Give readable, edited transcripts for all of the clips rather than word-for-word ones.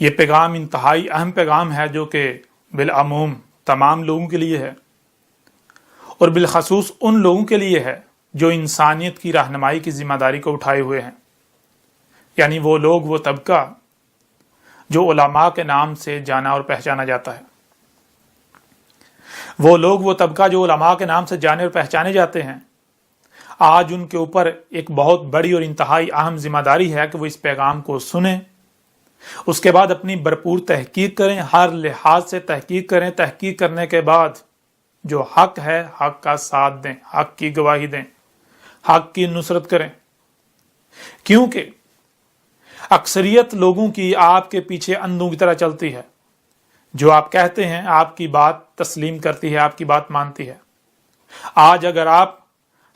یہ پیغام انتہائی اہم پیغام ہے جو کہ بالعموم تمام لوگوں کے لیے ہے، اور بالخصوص ان لوگوں کے لیے ہے جو انسانیت کی رہنمائی کی ذمہ داری کو اٹھائے ہوئے ہیں، یعنی وہ لوگ، وہ طبقہ جو علماء کے نام سے جانا اور پہچانا جاتا ہے، وہ لوگ، وہ طبقہ جو علماء کے نام سے جانے اور پہچانے جاتے ہیں۔ آج ان کے اوپر ایک بہت بڑی اور انتہائی اہم ذمہ داری ہے کہ وہ اس پیغام کو سنیں، اس کے بعد اپنی بھرپور تحقیق کریں، ہر لحاظ سے تحقیق کریں، تحقیق کرنے کے بعد جو حق ہے حق کا ساتھ دیں، حق کی گواہی دیں، حق کی نصرت کریں، کیونکہ اکثریت لوگوں کی آپ کے پیچھے اندھوں کی طرح چلتی ہے۔ جو آپ کہتے ہیں آپ کی بات تسلیم کرتی ہے، آپ کی بات مانتی ہے۔ آج اگر آپ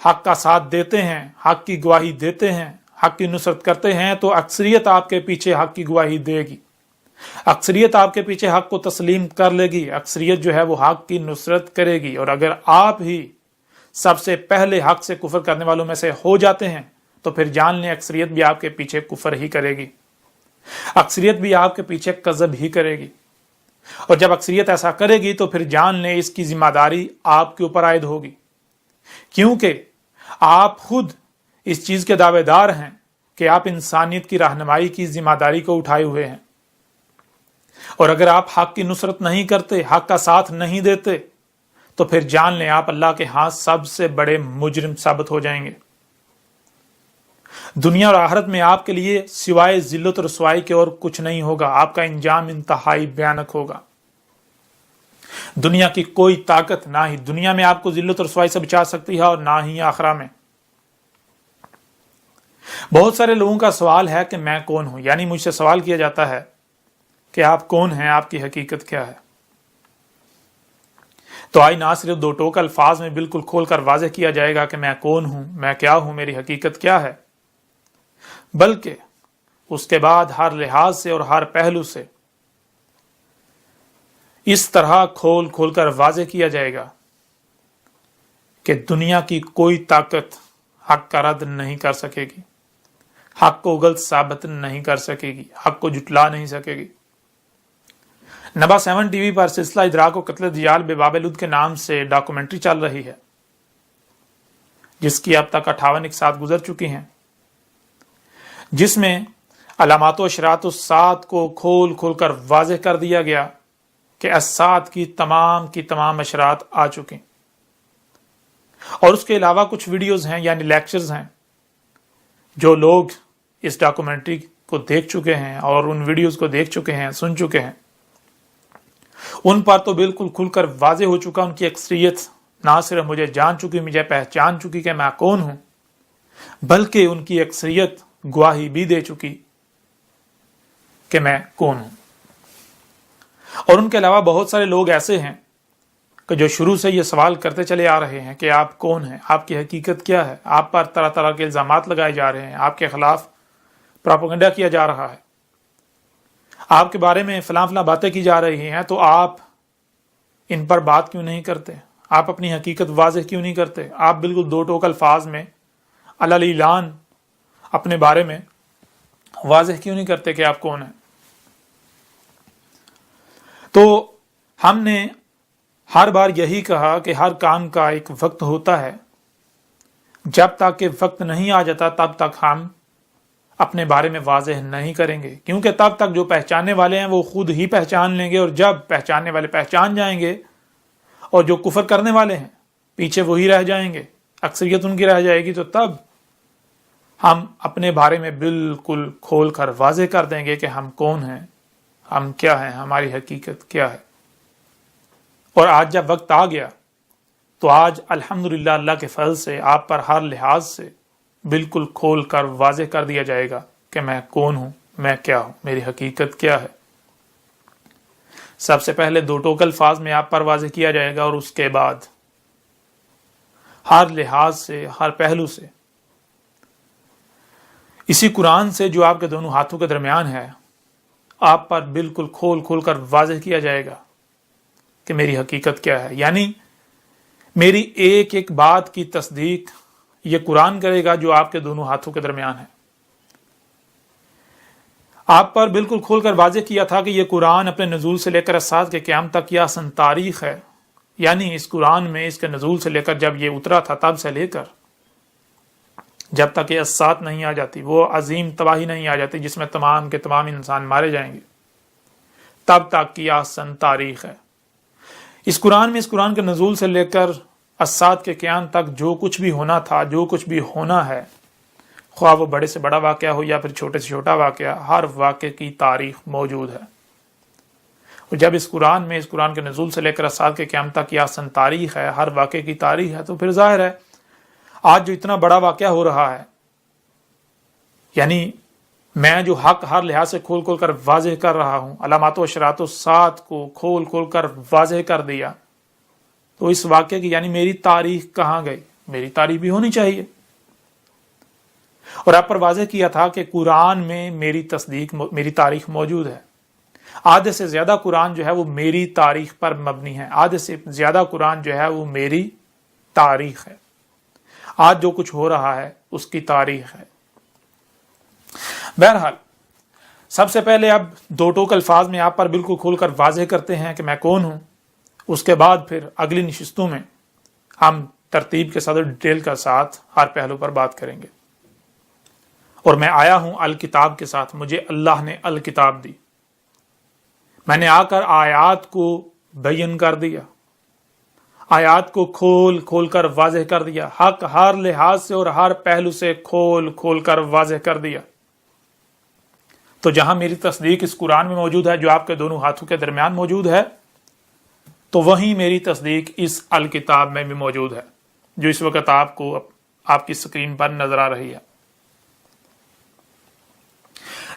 حق کا ساتھ دیتے ہیں، حق کی گواہی دیتے ہیں، حق کی نصرت کرتے ہیں تو اکثریت آپ کے پیچھے حق کی گواہی دے گی، اکثریت آپ کے پیچھے حق کو تسلیم کر لے گی، اکثریت جو ہے وہ حق کی نصرت کرے گی۔ اور اگر آپ ہی سب سے پہلے حق سے کفر کرنے والوں میں سے ہو جاتے ہیں تو پھر جان لیں اکثریت بھی آپ کے پیچھے کفر ہی کرے گی، اکثریت بھی آپ کے پیچھے کذب ہی کرے گی، اور جب اکثریت ایسا کرے گی تو پھر جان لیں اس کی ذمہ داری آپ کے اوپر عائد ہوگی، کیونکہ آپ خود اس چیز کے دعوے دار ہیں کہ آپ انسانیت کی رہنمائی کی ذمہ داری کو اٹھائے ہوئے ہیں، اور اگر آپ حق کی نصرت نہیں کرتے، حق کا ساتھ نہیں دیتے تو پھر جان لیں آپ اللہ کے ہاں سب سے بڑے مجرم ثابت ہو جائیں گے۔ دنیا اور آخرت میں آپ کے لیے سوائے ذلت و رسوائی کے اور کچھ نہیں ہوگا، آپ کا انجام انتہائی بھیانک ہوگا۔ دنیا کی کوئی طاقت نہ ہی دنیا میں آپ کو ذلت و رسوائی سے بچا سکتی ہے اور نہ ہی آخرہ میں۔ بہت سارے لوگوں کا سوال ہے کہ میں کون ہوں، یعنی مجھ سے سوال کیا جاتا ہے کہ آپ کون ہیں، آپ کی حقیقت کیا ہے؟ تو آئی نہ صرف دو ٹوک الفاظ میں بالکل کھول کر واضح کیا جائے گا کہ میں کون ہوں، میں کیا ہوں، میری حقیقت کیا ہے، بلکہ اس کے بعد ہر لحاظ سے اور ہر پہلو سے اس طرح کھول کھول کر واضح کیا جائے گا کہ دنیا کی کوئی طاقت حق کا رد نہیں کر سکے گی، حق کو غلط ثابت نہیں کر سکے گی، حق کو جھٹلا نہیں سکے گی۔ نبا 7 ٹی وی پر سلسلہ ادراک و قتل دجال بے باب لد کے نام سے ڈاکومنٹری چل رہی ہے، جس کی اب تک 58 اقساط گزر چکی ہیں، جس میں علامات و اشراط الساعت کو کھول کھول کر واضح کر دیا گیا کہ الساعت کی تمام اشراط آ چکے، اور اس کے علاوہ کچھ ویڈیوز ہیں یعنی لیکچرز ہیں جو لوگ اس ڈاکومنٹری کو دیکھ چکے ہیں اور ان ویڈیوز کو دیکھ چکے ہیں، سن چکے ہیں، ان پر تو بالکل کھل کر واضح ہو چکا، ان کی اکثریت نہ صرف مجھے جان چکی، مجھے پہچان چکی کہ میں کون ہوں، بلکہ ان کی اکثریت گواہی بھی دے چکی کہ میں کون ہوں۔ اور ان کے علاوہ بہت سارے لوگ ایسے ہیں کہ جو شروع سے یہ سوال کرتے چلے آ رہے ہیں کہ آپ کون ہیں، آپ کی حقیقت کیا ہے، آپ پر طرح طرح کے الزامات لگائے جا رہے ہیں، آپ کے خلاف پروپیگنڈا کیا جا رہا ہے، آپ کے بارے میں فلاں فلاں باتیں کی جا رہی ہیں، تو آپ ان پر بات کیوں نہیں کرتے، آپ اپنی حقیقت واضح کیوں نہیں کرتے، آپ بالکل دو ٹوک الفاظ میں علی اعلان اپنے بارے میں واضح کیوں نہیں کرتے کہ آپ کون ہیں؟ تو ہم نے ہر بار یہی کہا کہ ہر کام کا ایک وقت ہوتا ہے، جب تک کہ وقت نہیں آ جاتا تب تک ہم اپنے بارے میں واضح نہیں کریں گے، کیونکہ تب تک جو پہچاننے والے ہیں وہ خود ہی پہچان لیں گے، اور جب پہچاننے والے پہچان جائیں گے اور جو کفر کرنے والے ہیں پیچھے وہی رہ جائیں گے، اکثریت ان کی رہ جائے گی، تو تب ہم اپنے بارے میں بالکل کھول کر واضح کر دیں گے کہ ہم کون ہیں، ہم کیا ہیں، ہماری حقیقت کیا ہے۔ اور آج جب وقت آ گیا تو آج الحمدللہ اللہ کے فضل سے آپ پر ہر لحاظ سے بالکل کھول کر واضح کر دیا جائے گا کہ میں کون ہوں، میں کیا ہوں، میری حقیقت کیا ہے۔ سب سے پہلے دو ٹوک الفاظ میں آپ پر واضح کیا جائے گا، اور اس کے بعد ہر لحاظ سے، ہر پہلو سے، اسی قرآن سے جو آپ کے دونوں ہاتھوں کے درمیان ہے، آپ پر بالکل کھول کھول کر واضح کیا جائے گا کہ میری حقیقت کیا ہے۔ یعنی میری ایک ایک بات کی تصدیق یہ قرآن کرے گا جو آپ کے دونوں ہاتھوں کے درمیان ہے۔ آپ پر بالکل کھول کر واضح کیا تھا کہ یہ قرآن اپنے نزول سے لے کر اسات کے قیام تک کی آسن تاریخ ہے، یعنی اس قرآن میں اس کے نزول سے لے کر جب یہ اترا تھا تب سے لے کر جب تک یہ اسات نہیں آ جاتی، وہ عظیم تباہی نہیں آ جاتی جس میں تمام کے تمام انسان مارے جائیں گے، تب تک کی آسن تاریخ ہے۔ اس قرآن میں اس قرآن کے نزول سے لے کر اسات کے قیام تک جو کچھ بھی ہونا تھا، جو کچھ بھی ہونا ہے، خواہ وہ بڑے سے بڑا واقعہ ہو یا پھر چھوٹے سے چھوٹا واقعہ، ہر واقعے کی تاریخ موجود ہے۔ اور جب اس قرآن میں اس قرآن کے نزول سے لے کر اسات کے قیام تک کی آسن تاریخ ہے، ہر واقعے کی تاریخ ہے، تو پھر ظاہر ہے آج جو اتنا بڑا واقعہ ہو رہا ہے، یعنی میں جو حق ہر لحاظ سے کھول کھول کر واضح کر رہا ہوں، علامات و اشراط الساعت کو کھول کھول کر واضح کر دیا، تو اس واقعے کی یعنی میری تاریخ کہاں گئی؟ میری تاریخ بھی ہونی چاہیے۔ اور آپ پر واضح کیا تھا کہ قرآن میں میری تصدیق، میری تاریخ موجود ہے۔ آدھے سے زیادہ قرآن جو ہے وہ میری تاریخ پر مبنی ہے، آدھے سے زیادہ قرآن جو ہے وہ میری تاریخ ہے۔ آج جو کچھ ہو رہا ہے اس کی تاریخ ہے۔ بہرحال سب سے پہلے اب دو ٹوک الفاظ میں آپ پر بالکل کھول کر واضح کرتے ہیں کہ میں کون ہوں، اس کے بعد پھر اگلی نشستوں میں ہم ترتیب کے ساتھ ڈیٹیل کے ساتھ ہر پہلو پر بات کریں گے۔ اور میں آیا ہوں الکتاب کے ساتھ، مجھے اللہ نے الکتاب دی، میں نے آ کر آیات کو بیان کر دیا، آیات کو کھول کھول کر واضح کر دیا، حق ہر لحاظ سے اور ہر پہلو سے کھول کھول کر واضح کر دیا۔ تو جہاں میری تصدیق اس قرآن میں موجود ہے جو آپ کے دونوں ہاتھوں کے درمیان موجود ہے، تو وہیں میری تصدیق اس الکتاب میں بھی موجود ہے جو اس وقت آپ کو آپ کی سکرین پر نظر آ رہی ہے۔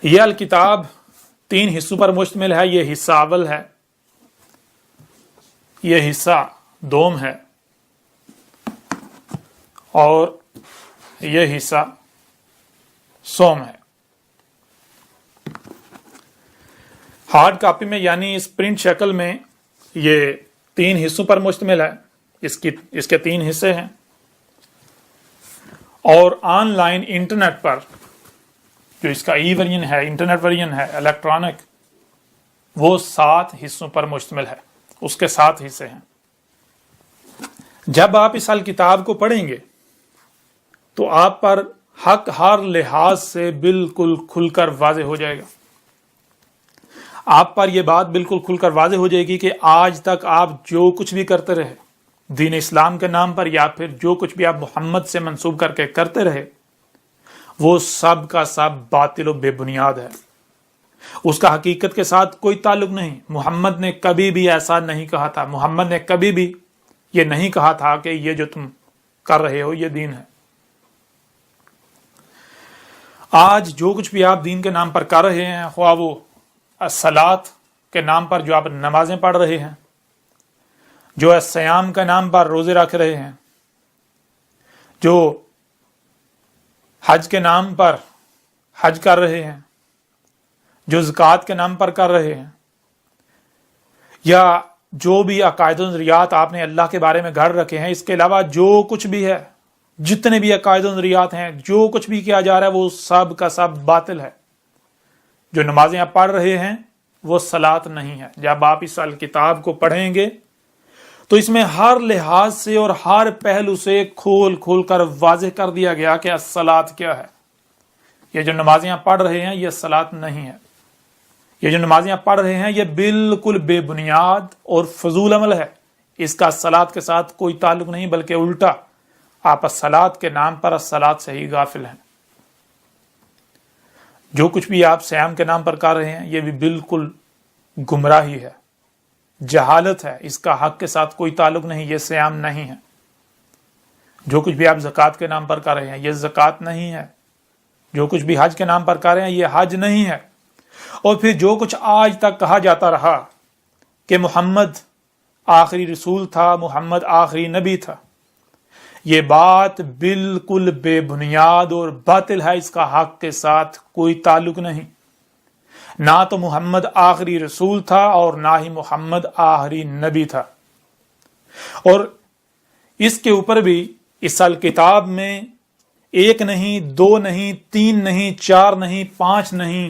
یہ الکتاب 3 حصوں پر مشتمل ہے۔ یہ حصہ اول ہے، یہ حصہ دوم ہے، اور یہ حصہ سوم ہے۔ ہارڈ کاپی میں یعنی اس پرنٹ شکل میں یہ 3 حصوں پر مشتمل ہے، اس کے 3 حصے ہیں، اور آن لائن انٹرنیٹ پر جو اس کا ای ورژن ہے، انٹرنیٹ ورژن ہے، الیکٹرانک، وہ 7 حصوں پر مشتمل ہے، اس کے 7 حصے ہیں۔ جب آپ اس الکتاب کو پڑھیں گے تو آپ پر حق ہر لحاظ سے بالکل کھل کر واضح ہو جائے گا۔ آپ پر یہ بات بالکل کھل کر واضح ہو جائے گی کہ آج تک آپ جو کچھ بھی کرتے رہے دین اسلام کے نام پر، یا پھر جو کچھ بھی آپ محمد سے منسوب کر کے کرتے رہے، وہ سب کا سب باطل و بے بنیاد ہے، اس کا حقیقت کے ساتھ کوئی تعلق نہیں۔ محمد نے کبھی بھی ایسا نہیں کہا تھا، محمد نے کبھی بھی یہ نہیں کہا تھا کہ یہ جو تم کر رہے ہو یہ دین ہے۔ آج جو کچھ بھی آپ دین کے نام پر کر رہے ہیں، خواہ وہ الصلاۃ کے نام پر جو آپ نمازیں پڑھ رہے ہیں، جو الصیام کے نام پر روزے رکھ رہے ہیں، جو حج کے نام پر حج کر رہے ہیں، جو زکوٰۃ کے نام پر کر رہے ہیں، یا جو بھی عقائد و نظریات آپ نے اللہ کے بارے میں گھڑ رکھے ہیں، اس کے علاوہ جو کچھ بھی ہے، جتنے بھی عقائد و نظریات ہیں، جو کچھ بھی کیا جا رہا ہے، وہ سب کا سب باطل ہے۔ جو نمازیں آپ پڑھ رہے ہیں وہ صلاۃ نہیں ہے۔ جب آپ اس الکتاب کو پڑھیں گے تو اس میں ہر لحاظ سے اور ہر پہلو سے کھول کھول کر واضح کر دیا گیا کہ الصلاۃ کیا ہے۔ یہ جو نمازیں آپ پڑھ رہے ہیں یہ صلاۃ نہیں ہے۔ یہ جو نمازیں آپ پڑھ رہے ہیں یہ بالکل بے بنیاد اور فضول عمل ہے، اس کا الصلاۃ کے ساتھ کوئی تعلق نہیں، بلکہ الٹا آپ الصلاۃ کے نام پر الصلاۃ سے ہی غافل ہیں۔ جو کچھ بھی آپ سیام کے نام پر کر رہے ہیں یہ بھی بالکل گمراہی ہے، جہالت ہے، اس کا حق کے ساتھ کوئی تعلق نہیں، یہ سیام نہیں ہے۔ جو کچھ بھی آپ زکوٰۃ کے نام پر کر رہے ہیں یہ زکوٰۃ نہیں ہے۔ جو کچھ بھی حج کے نام پر کر رہے ہیں یہ حج نہیں ہے۔ اور پھر جو کچھ آج تک کہا جاتا رہا کہ محمد آخری رسول تھا، محمد آخری نبی تھا، یہ بات بالکل بے بنیاد اور باطل ہے، اس کا حق کے ساتھ کوئی تعلق نہیں۔ نہ تو محمد آخری رسول تھا اور نہ ہی محمد آخری نبی تھا۔ اور اس کے اوپر بھی اس الکتاب میں 1 نہیں، 2 نہیں، 3 نہیں، 4 نہیں، 5 نہیں،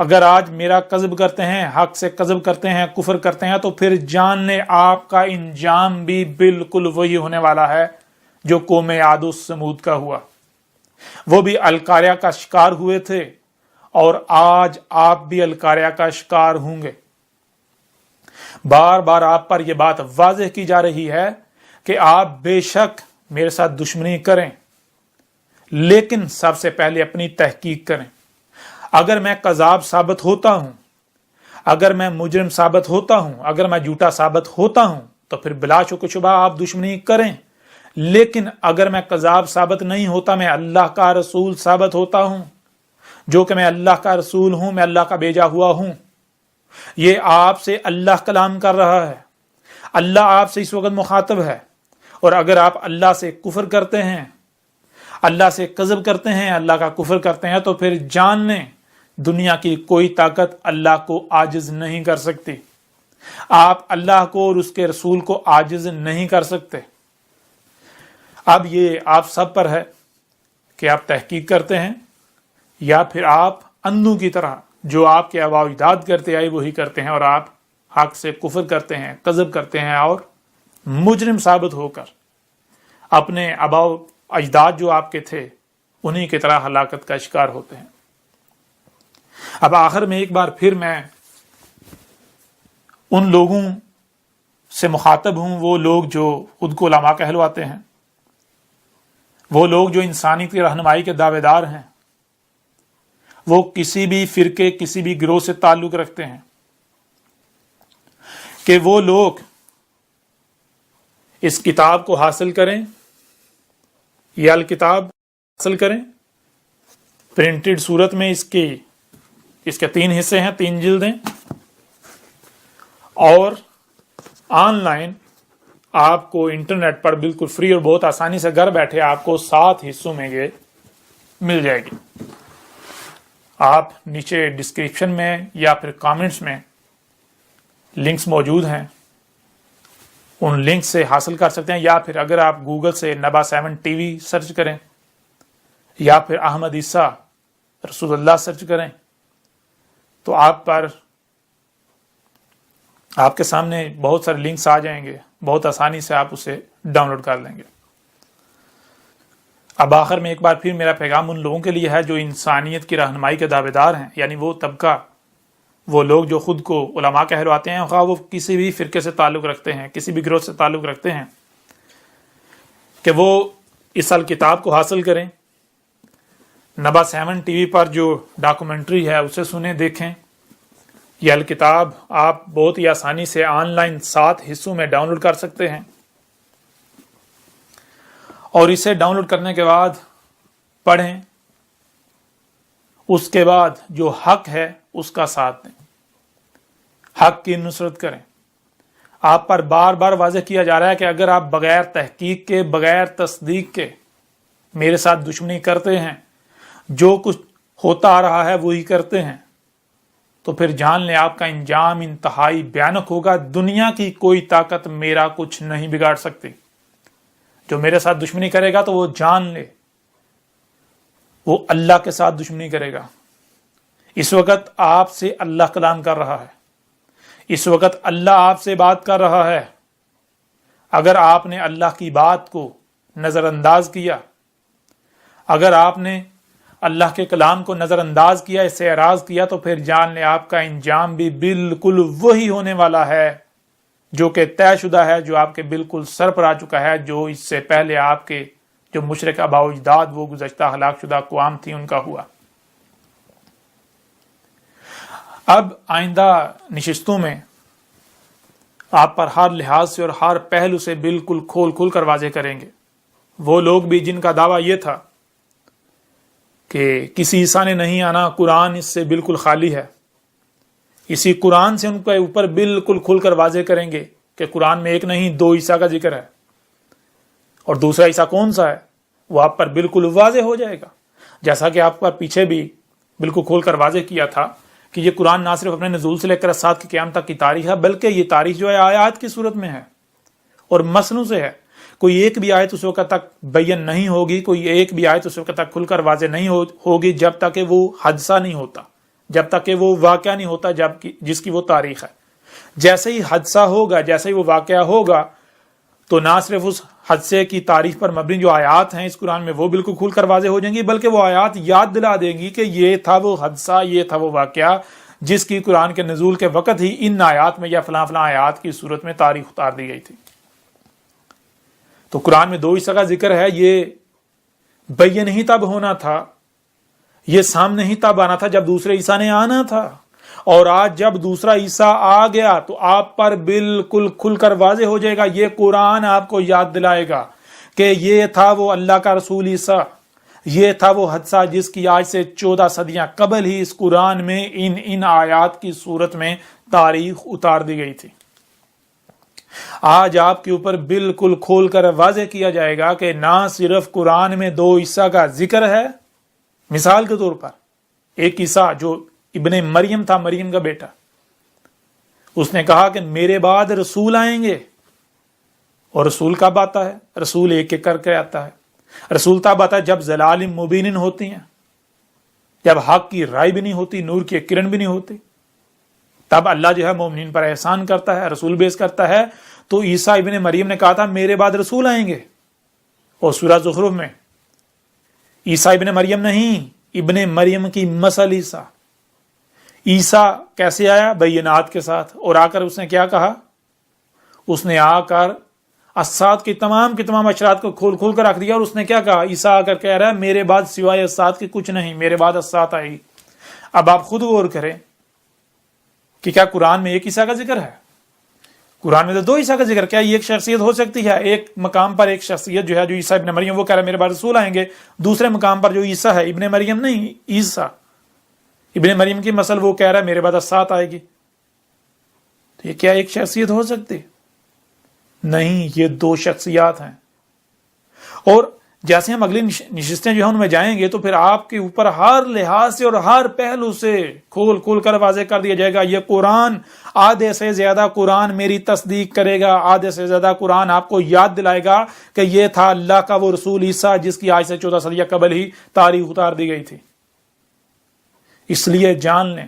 اگر آج میرا کذب کرتے ہیں، حق سے کذب کرتے ہیں، کفر کرتے ہیں، تو پھر جان لیں آپ کا انجام بھی بالکل وہی ہونے والا ہے جو قوم عاد و سمود کا ہوا۔ وہ بھی القاریہ کا شکار ہوئے تھے، اور آج آپ بھی القاریہ کا شکار ہوں گے۔ بار بار آپ پر یہ بات واضح کی جا رہی ہے کہ آپ بے شک میرے ساتھ دشمنی کریں، لیکن سب سے پہلے اپنی تحقیق کریں۔ اگر میں کذاب ثابت ہوتا ہوں، اگر میں مجرم ثابت ہوتا ہوں، اگر میں جھوٹا ثابت ہوتا ہوں، تو پھر بلا شک و شبہ آپ دشمنی کریں۔ لیکن اگر میں کذاب ثابت نہیں ہوتا، میں اللہ کا رسول ثابت ہوتا ہوں، جو کہ میں اللہ کا رسول ہوں، میں اللہ کا بھیجا ہوا ہوں۔ یہ آپ سے اللہ کلام کر رہا ہے، اللہ آپ سے اس وقت مخاطب ہے۔ اور اگر آپ اللہ سے کفر کرتے ہیں، اللہ سے کذب کرتے ہیں، اللہ کا کفر کرتے ہیں، تو پھر جان لیں دنیا کی کوئی طاقت اللہ کو عاجز نہیں کر سکتی۔ آپ اللہ کو اور اس کے رسول کو عاجز نہیں کر سکتے۔ اب یہ آپ سب پر ہے کہ آپ تحقیق کرتے ہیں، یا پھر آپ اندھوں کی طرح جو آپ کے آباء و اجداد کرتے آئے وہی کرتے ہیں، اور آپ حق سے کفر کرتے ہیں، کذب کرتے ہیں، اور مجرم ثابت ہو کر اپنے آباء و اجداد جو آپ کے تھے انہی کی طرح ہلاکت کا شکار ہوتے ہیں۔ اب آخر میں ایک بار پھر میں ان لوگوں سے مخاطب ہوں، وہ لوگ جو خود کو علماء کہلواتے ہیں، وہ لوگ جو انسانیت کی رہنمائی کے دعوے دار ہیں، وہ کسی بھی فرقے، کسی بھی گروہ سے تعلق رکھتے ہیں، کہ وہ لوگ اس کتاب کو حاصل کریں، یہ الکتاب حاصل کریں پرنٹڈ صورت میں۔ اس کے 3 حصے ہیں، 3 جلدیں، اور آن لائن آپ کو انٹرنیٹ پر بالکل فری اور بہت آسانی سے گھر بیٹھے آپ کو 7 حصوں میں یہ مل جائے گی۔ آپ نیچے ڈسکرپشن میں یا پھر کامنٹس میں لنکس موجود ہیں، ان لنک سے حاصل کر سکتے ہیں، یا پھر اگر آپ گوگل سے نبا 7 ٹی وی سرچ کریں، یا پھر احمد عیسیٰ رسول اللہ سرچ کریں، تو آپ کے سامنے بہت سارے لنکس آ جائیں گے، بہت آسانی سے آپ اسے ڈاؤن لوڈ کر لیں گے۔ اب آخر میں ایک بار پھر میرا پیغام ان لوگوں کے لیے ہے جو انسانیت کی رہنمائی کے دعوے دار ہیں، یعنی وہ طبقہ، وہ لوگ جو خود کو علماء کہلواتے ہیں، خواہ وہ کسی بھی فرقے سے تعلق رکھتے ہیں، کسی بھی گروہ سے تعلق رکھتے ہیں، کہ وہ اس الکتاب کو حاصل کریں۔ نبا 7 ٹی وی پر جو ڈاکومنٹری ہے اسے سنیں، دیکھیں۔ یہ الکتاب آپ بہت ہی آسانی سے آن لائن 7 حصوں میں ڈاؤن لوڈ کر سکتے ہیں، اور اسے ڈاؤن لوڈ کرنے کے بعد پڑھیں، اس کے بعد جو حق ہے اس کا ساتھ دیں، حق کی نصرت کریں۔ آپ پر بار بار واضح کیا جا رہا ہے کہ اگر آپ بغیر تحقیق کے، بغیر تصدیق کے میرے ساتھ دشمنی کرتے ہیں، جو کچھ ہوتا آ رہا ہے وہی کرتے ہیں، تو پھر جان لیں آپ کا انجام انتہائی بھیانک ہوگا۔ دنیا کی کوئی طاقت میرا کچھ نہیں بگاڑ سکتی۔ جو میرے ساتھ دشمنی کرے گا تو وہ جان لے وہ اللہ کے ساتھ دشمنی کرے گا۔ اس وقت آپ سے اللہ کلام کر رہا ہے، اس وقت اللہ آپ سے بات کر رہا ہے۔ اگر آپ نے اللہ کی بات کو نظر انداز کیا، اگر آپ نے اللہ کے کلام کو نظر انداز کیا، اس سے اعراض کیا، تو پھر جان لیں آپ کا انجام بھی بالکل وہی ہونے والا ہے جو کہ طے شدہ ہے، جو آپ کے بالکل سر پر آ چکا ہے، جو اس سے پہلے آپ کے جو مشرک آباء و اجداد، وہ گزشتہ ہلاک شدہ اقوام تھی، ان کا ہوا۔ اب آئندہ نشستوں میں آپ پر ہر لحاظ سے اور ہر پہلو سے بالکل کھول کر واضح کریں گے۔ وہ لوگ بھی جن کا دعویٰ یہ تھا کہ کسی عیسیٰ نے نہیں آنا، قرآن اس سے بالکل خالی ہے، اسی قرآن سے ان کے اوپر بالکل کھل کر واضح کریں گے کہ قرآن میں ایک نہیں 2 عیسیٰ کا ذکر ہے، اور دوسرا عیسیٰ کون سا ہے وہ آپ پر بالکل واضح ہو جائے گا۔ جیسا کہ آپ پر پیچھے بھی بالکل کھول کر واضح کیا تھا کہ یہ قرآن نہ صرف اپنے نزول سے لے کر ساتھ کی قیامت تک کی تاریخ ہے، بلکہ یہ تاریخ جو ہے آیات کی صورت میں ہے اور مصنوع سے ہے۔ کوئی ایک بھی آیت اس وقت تک بیان نہیں ہوگی، کوئی ایک بھی آیت اس وقت تک کھل کر واضح نہیں ہوگی جب تک کہ وہ حادثہ نہیں ہوتا، جب تک کہ وہ واقعہ نہیں ہوتا جس کی وہ تاریخ ہے. جیسے ہی حادثہ ہوگا، جیسے ہی وہ واقعہ ہوگا، تو نہ صرف اس حادثے کی تاریخ پر مبنی جو آیات ہیں اس قرآن میں وہ بالکل کھل کر واضح ہو جائیں گی، بلکہ وہ آیات یاد دلا دیں گی کہ یہ تھا وہ حادثہ، یہ تھا وہ واقعہ جس کی قرآن کے نزول کے وقت ہی ان آیات میں یا فلاں فلاں آیات کی صورت میں تاریخ اتار دی گئی تھی. تو قرآن میں 2 عیسیٰ کا ذکر ہے. یہ بین ہی تب ہونا تھا، یہ سامنے ہی تب آنا تھا جب دوسرے عیسیٰ نے آنا تھا. اور آج جب دوسرا عیسیٰ آ گیا تو آپ پر بالکل کھل کر واضح ہو جائے گا. یہ قرآن آپ کو یاد دلائے گا کہ یہ تھا وہ اللہ کا رسول عیسیٰ، یہ تھا وہ حادثہ جس کی آج سے 14 صدیاں قبل ہی اس قرآن میں ان آیات کی صورت میں تاریخ اتار دی گئی تھی. آج آپ کے اوپر بالکل کھول کر واضح کیا جائے گا کہ نہ صرف قرآن میں 2 عیسیٰ کا ذکر ہے. مثال کے طور پر ایک عیسیٰ جو ابن مریم تھا، مریم کا بیٹا، اس نے کہا کہ میرے بعد رسول آئیں گے. اور رسول کب آتا ہے؟ رسول ایک ایک کر کے آتا ہے. رسول تب آتا ہے جب ضلال مبین ہوتی ہیں، جب حق کی رائے بھی نہیں ہوتی، نور کی کرن بھی نہیں ہوتی. تب اللہ جو ہے مومنین پر احسان کرتا ہے، رسول بیس کرتا ہے. تو عیسیٰ ابن مریم نے کہا تھا میرے بعد رسول آئیں گے. اور سورہ زخرف میں عیسیٰ ابن مریم نہیں، ابن مریم کی مثل عیسیٰ. عیسیٰ کیسے آیا؟ بینات کے ساتھ. اور آ کر اس نے کیا کہا؟ اس نے آ کر اسات کی تمام اشرات کو کھول کھول کر رکھ دیا. اور اس نے کیا کہا؟ عیسیٰ آ کر کہہ رہا ہے میرے بعد سوائے اسات کے کچھ نہیں، میرے بعد اسات آئے گی. اب آپ خود غور کریں کہ کیا قرآن میں ایک عیسیٰ کا ذکر ہے؟ قرآن میں تو 2 عیسیٰ کا ذکر. کیا یہ ایک شخصیت ہو سکتی ہے؟ ایک مقام پر ایک شخصیت جو ہے جو عیسیٰ ابن مریم وہ کہہ رہا ہے میرے بعد رسول آئیں گے، دوسرے مقام پر جو عیسیٰ ہے ابن مریم نہیں، عیسیٰ ابن مریم کی مثل وہ کہہ رہا ہے میرے بعد اسات آئے گی. تو یہ کیا ایک شخصیت ہو سکتی؟ نہیں، یہ 2 شخصیات ہیں. اور جیسے ہم اگلی نشستیں جو ہیں ان میں جائیں گے تو پھر آپ کے اوپر ہر لحاظ سے اور ہر پہلو سے کھول کر واضح کر دیا جائے گا. یہ قرآن آدھے سے زیادہ قرآن میری تصدیق کرے گا، آدھے سے زیادہ قرآن آپ کو یاد دلائے گا کہ یہ تھا اللہ کا وہ رسول عیسیٰ جس کی آج سے 14 صدیاں قبل ہی تاریخ اتار دی گئی تھی. اس لیے جان لیں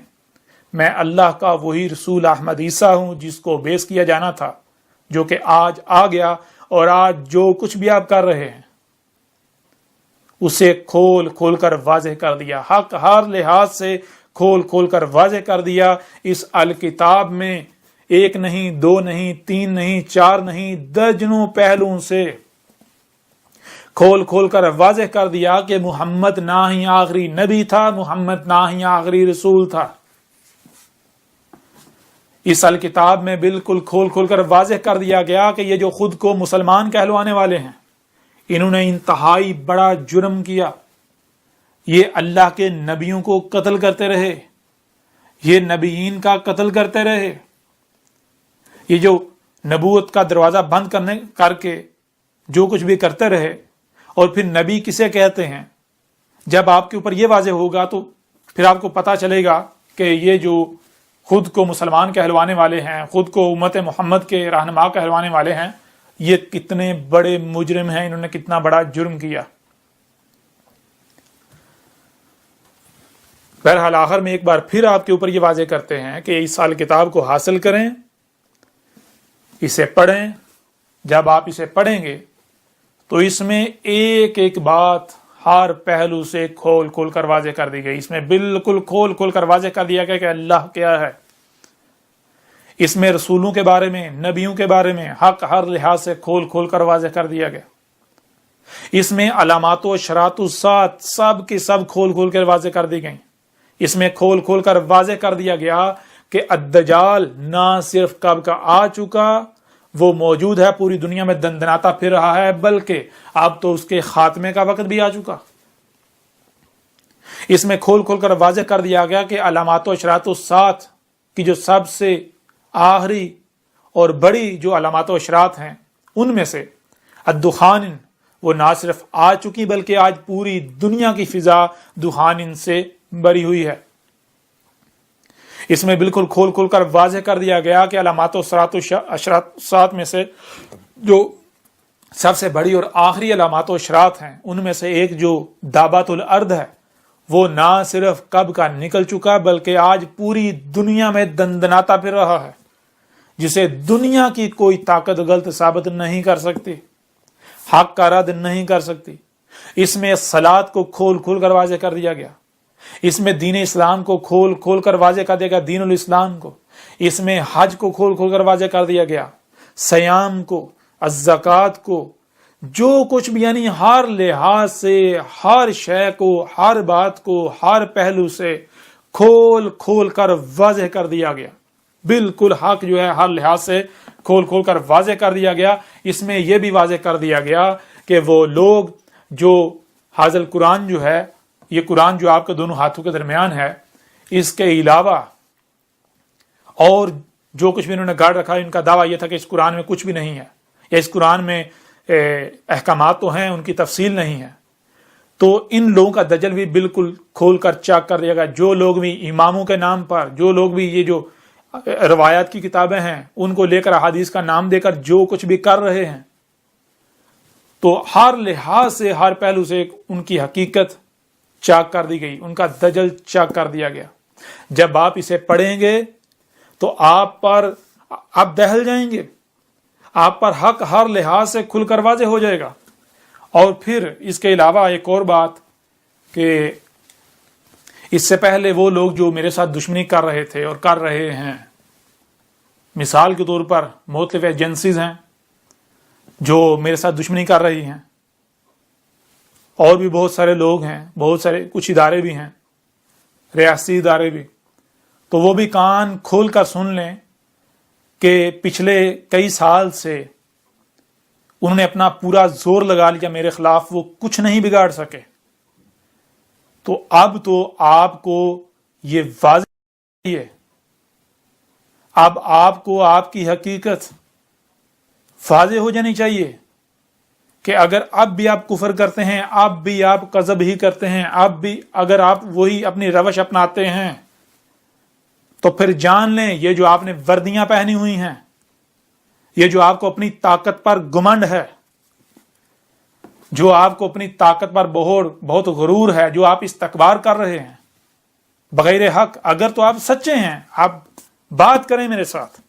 میں اللہ کا وہی رسول احمد عیسیٰ ہوں جس کو بیس کیا جانا تھا، جو کہ آج آ گیا. اور آج جو کچھ بھی آپ کر رہے ہیں اسے کھول کر واضح کر دیا. حق ہر لحاظ سے کھول کر واضح کر دیا. اس الکتاب میں 1 نہیں، 2 نہیں، 3 نہیں، 4 نہیں، درجنوں پہلوؤں سے کھول کر واضح کر دیا کہ محمد نہ ہی آخری نبی تھا، محمد نہ ہی آخری رسول تھا. اس الکتاب میں بالکل کھول کر واضح کر دیا گیا کہ یہ جو خود کو مسلمان کہلوانے والے ہیں انہوں نے انتہائی بڑا جرم کیا. یہ اللہ کے نبیوں کو قتل کرتے رہے، یہ نبیین کا قتل کرتے رہے. یہ جو نبوت کا دروازہ بند کر کے جو کچھ بھی کرتے رہے. اور پھر نبی کسے کہتے ہیں؟ جب آپ کے اوپر یہ واضح ہوگا تو پھر آپ کو پتا چلے گا کہ یہ جو خود کو مسلمان کہلوانے والے ہیں، خود کو امت محمد کے رہنما کہلوانے والے ہیں، یہ کتنے بڑے مجرم ہیں، انہوں نے کتنا بڑا جرم کیا. بہرحال آخر میں ایک بار پھر آپ کے اوپر یہ واضح کرتے ہیں کہ اس سال کتاب کو حاصل کریں، اسے پڑھیں. جب آپ اسے پڑھیں گے تو اس میں ایک ایک بات ہر پہلو سے کھول کر واضح کر دی گئی. اس میں بالکل کھول کر واضح کر دیا گیا کہ اللہ کیا ہے. اس میں رسولوں کے بارے میں، نبیوں کے بارے میں حق ہر لحاظ سے کھول کر واضح کر دیا گیا. اس میں علامات و اشراط الساعت سب کی سب کھول کر واضح کر دی گئی. اس میں کھول کر واضح کر دیا گیا کہ الدجال نہ صرف کب کا آ چکا، وہ موجود ہے، پوری دنیا میں دندناتا پھر رہا ہے، بلکہ اب تو اس کے خاتمے کا وقت بھی آ چکا. اس میں کھول کر واضح کر دیا گیا کہ علامات و اشراط الساعت کی جو سب سے آخری اور بڑی جو علامات و اشراط ہیں ان میں سے الدخان وہ نہ صرف آ چکی بلکہ آج پوری دنیا کی فضا دخان سے بری ہوئی ہے. اس میں بالکل کھول کر واضح کر دیا گیا کہ علامات و اشراط میں سے جو سب سے بڑی اور آخری علامات و اشراط ہیں ان میں سے ایک جو دابت الارض ہے وہ نہ صرف کب کا نکل چکا بلکہ آج پوری دنیا میں دندناتا پھر رہا ہے، جسے دنیا کی کوئی طاقت غلط ثابت نہیں کر سکتی، حق کا رد نہیں کر سکتی۔ اس میں صلات کو کھول کھول کر واضح کر دیا گیا، اس میں دین اسلام کو کھول کھول کر واضح کر دیا گیا، دین الاسلام کو، اس میں حج کو کھول کھول کر واضح کر دیا گیا، سیام کو، الزکوٰۃ کو، جو کچھ بھی، یعنی ہر لحاظ سے ہر شے کو، ہر بات کو، ہر پہلو سے کھول کھول کر واضح کر دیا گیا۔ بالکل حق جو ہے ہر لحاظ سے کھول کھول کر واضح کر دیا گیا۔ اس میں یہ بھی واضح کر دیا گیا کہ وہ لوگ جو حاضر قرآن جو ہے، یہ قرآن جو آپ کے دونوں ہاتھوں کے درمیان ہے، اس کے علاوہ اور جو کچھ بھی انہوں نے گاڑ رکھا، ان کا دعویٰ یہ تھا کہ اس قرآن میں کچھ بھی نہیں ہے، یا اس قرآن میں احکامات تو ہیں، ان کی تفصیل نہیں ہے۔ تو ان لوگوں کا دجل بھی بالکل کھول کر چاک کر دیا گیا۔ جو لوگ بھی اماموں کے نام پر، جو لوگ بھی یہ جو روایات کی کتابیں ہیں ان کو لے کر، احادیث کا نام دے کر جو کچھ بھی کر رہے ہیں، تو ہر لحاظ سے ہر پہلو سے ان کی حقیقت چاک کر دی گئی، ان کا دجل چاک کر دیا گیا۔ جب آپ اسے پڑھیں گے تو آپ دہل جائیں گے، آپ پر حق ہر لحاظ سے کھل کر واضح ہو جائے گا۔ اور پھر اس کے علاوہ ایک اور بات کہ اس سے پہلے وہ لوگ جو میرے ساتھ دشمنی کر رہے تھے اور کر رہے ہیں، مثال کے طور پر مختلف ایجنسیز ہیں جو میرے ساتھ دشمنی کر رہی ہیں، اور بھی بہت سارے لوگ ہیں، بہت سارے کچھ ادارے بھی ہیں، ریاستی ادارے بھی، تو وہ بھی کان کھول کر سن لیں کہ پچھلے کئی سال سے انہوں نے اپنا پورا زور لگا لیا میرے خلاف، وہ کچھ نہیں بگاڑ سکے۔ تو اب تو آپ کو یہ واضح ہے، اب آپ کو آپ کی حقیقت واضح ہو جانی چاہیے کہ اگر اب بھی آپ کفر کرتے ہیں، اب بھی آپ کذب ہی کرتے ہیں، اب بھی اگر آپ وہی اپنی روش اپناتے ہیں، تو پھر جان لیں یہ جو آپ نے وردیاں پہنی ہوئی ہیں، یہ جو آپ کو اپنی طاقت پر گمنڈ ہے، جو آپ کو اپنی طاقت پر بہت غرور ہے، جو آپ استکبار کر رہے ہیں بغیر حق، اگر تو آپ سچے ہیں آپ بات کریں میرے ساتھ۔